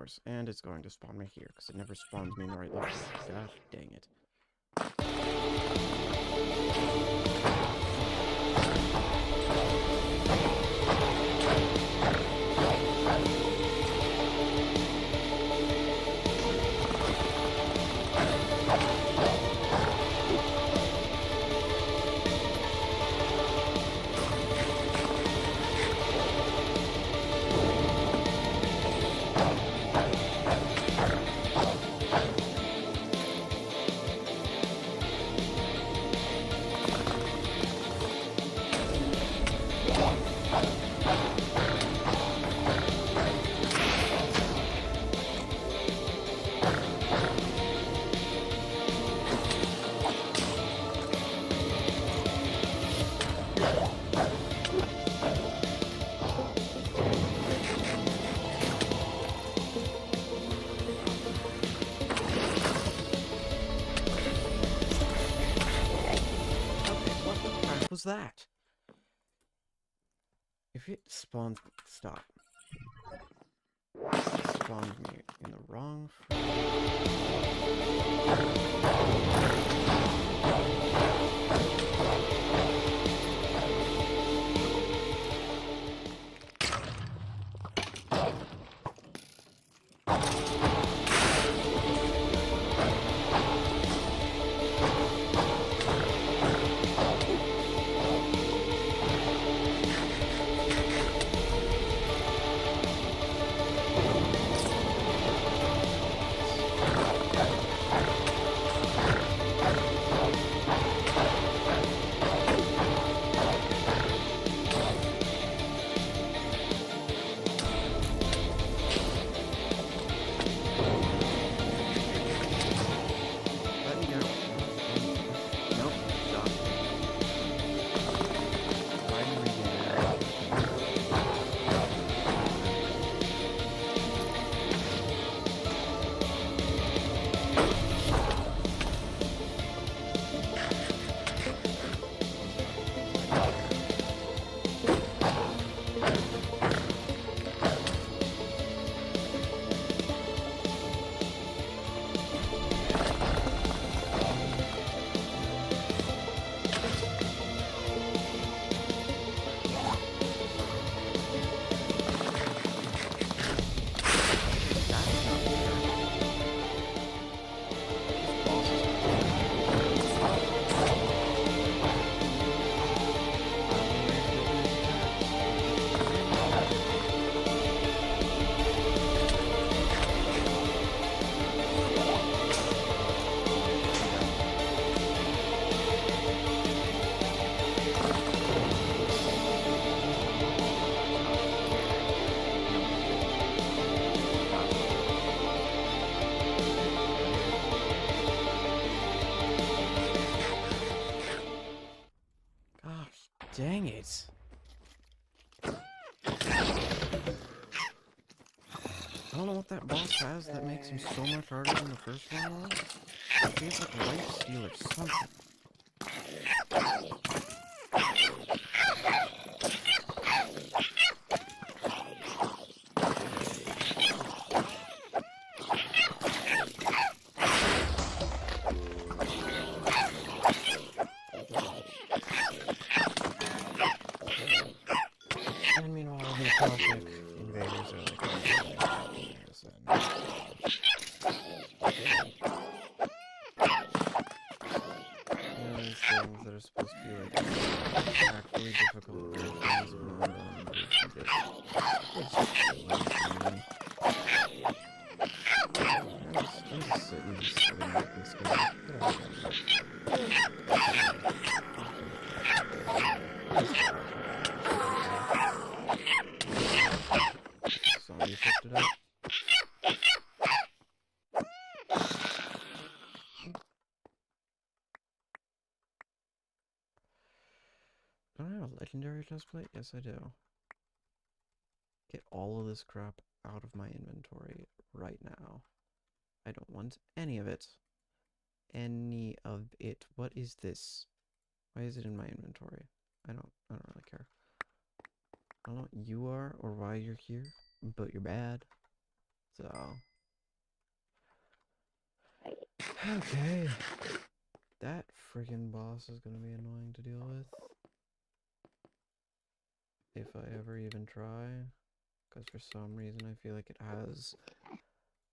course. And it's going to spawn me here, because it never spawns me in the right location. Gosh dang it. Was that? If it spawns... Stop. It spawned me in the wrong... Dang it. I don't know what that boss has that makes him so much harder than the first one was. He has like a life steal or something. And meanwhile, the Celtic invaders are like, these things that are supposed to be like actually difficult versions of I'm just sitting at this guy. Zombie picked it up. Do I have a legendary chest plate? Yes, I do. Get all of this crap out of my inventory right now. I don't want any of it. Any of it. What is this? Why is it in my inventory? I don't really care. I don't know what you are or why you're here, but you're bad. So, okay. That friggin' boss is gonna be annoying to deal with. If I ever even try. Because for some reason I feel like it has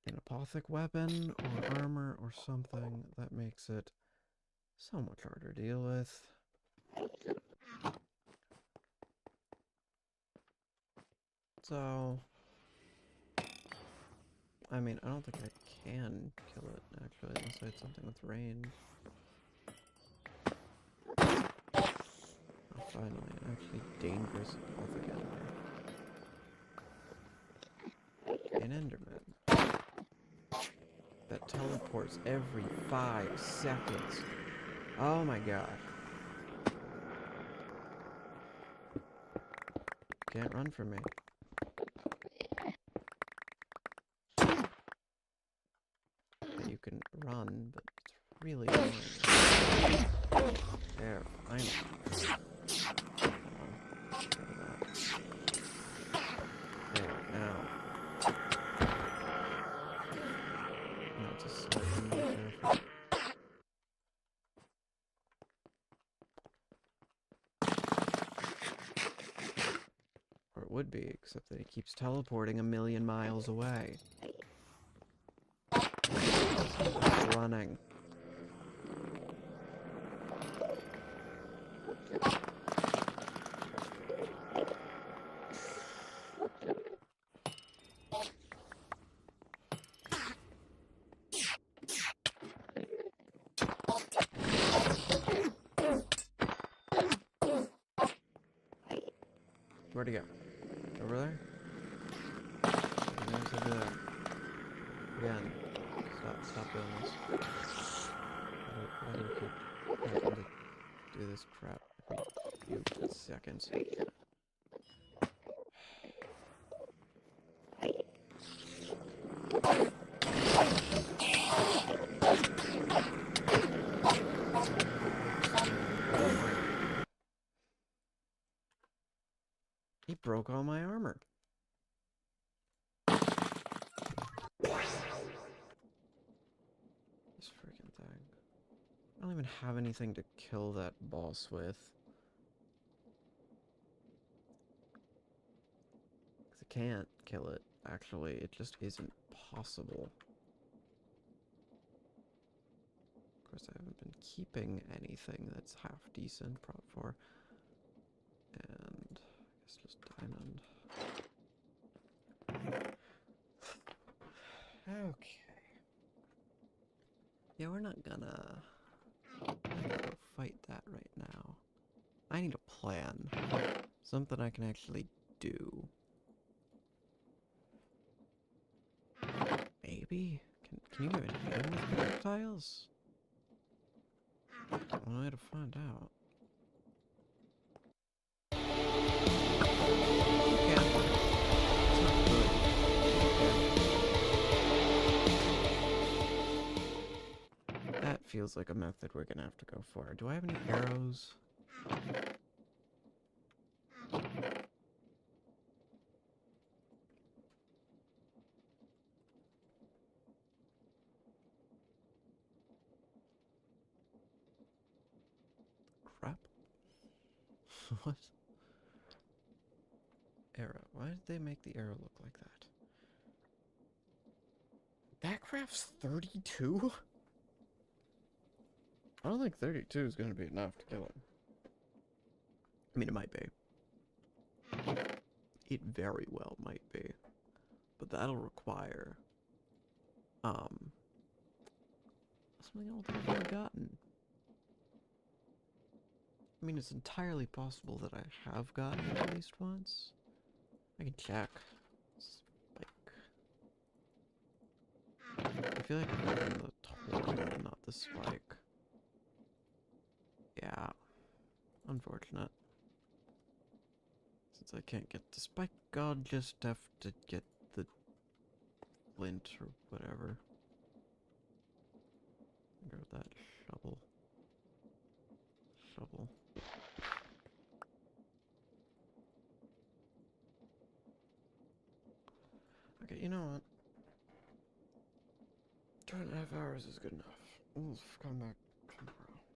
an apothic weapon or armor or something that makes it so much harder to deal with. So, I mean, I don't think I can kill it, actually, unless I had something with range. Oh, finally, an actually dangerous apothic enemy. An Enderman. That teleports every 5 seconds. Oh my god. Can't run from me. You can run, but it's really annoying. There, finally. There, now. No, it's a slightly more careful. Or it would be, except that he keeps teleporting a million miles away. Running. Where'd he go? Over there? There's over there. Again. Stop doing this. Why do we keep having to do this crap every few seconds? He broke all my armor. This freaking thing. I don't even have anything to kill that boss with. Because I can't kill it, actually. It just isn't possible. Of course, I haven't been keeping anything that's half decent, prop 4. And I guess just diamond. Okay. Yeah, we're not gonna go fight that right now. I need a plan. Something I can actually do. Maybe? Can you even hit him with projectiles? One way to find out. You can. It's not good. Okay. That feels like a method we're gonna have to go for. Do I have any arrows? Crap. What? Arrow. Why did they make the arrow look like that? That craft's 32? I don't think 32 is going to be enough to kill him. I mean, it might be. It very well might be. But that'll require, something I don't think I've ever gotten. I mean, it's entirely possible that I have gotten it at least once. I can check. Spike. I feel like I've gotten the torn and not the spike. Yeah. Unfortunate. Since I can't get the spike, I'll just have to get the flint or whatever. Grab that shovel. Shovel. Okay, you know what? 2.5 hours is good enough. Let's come back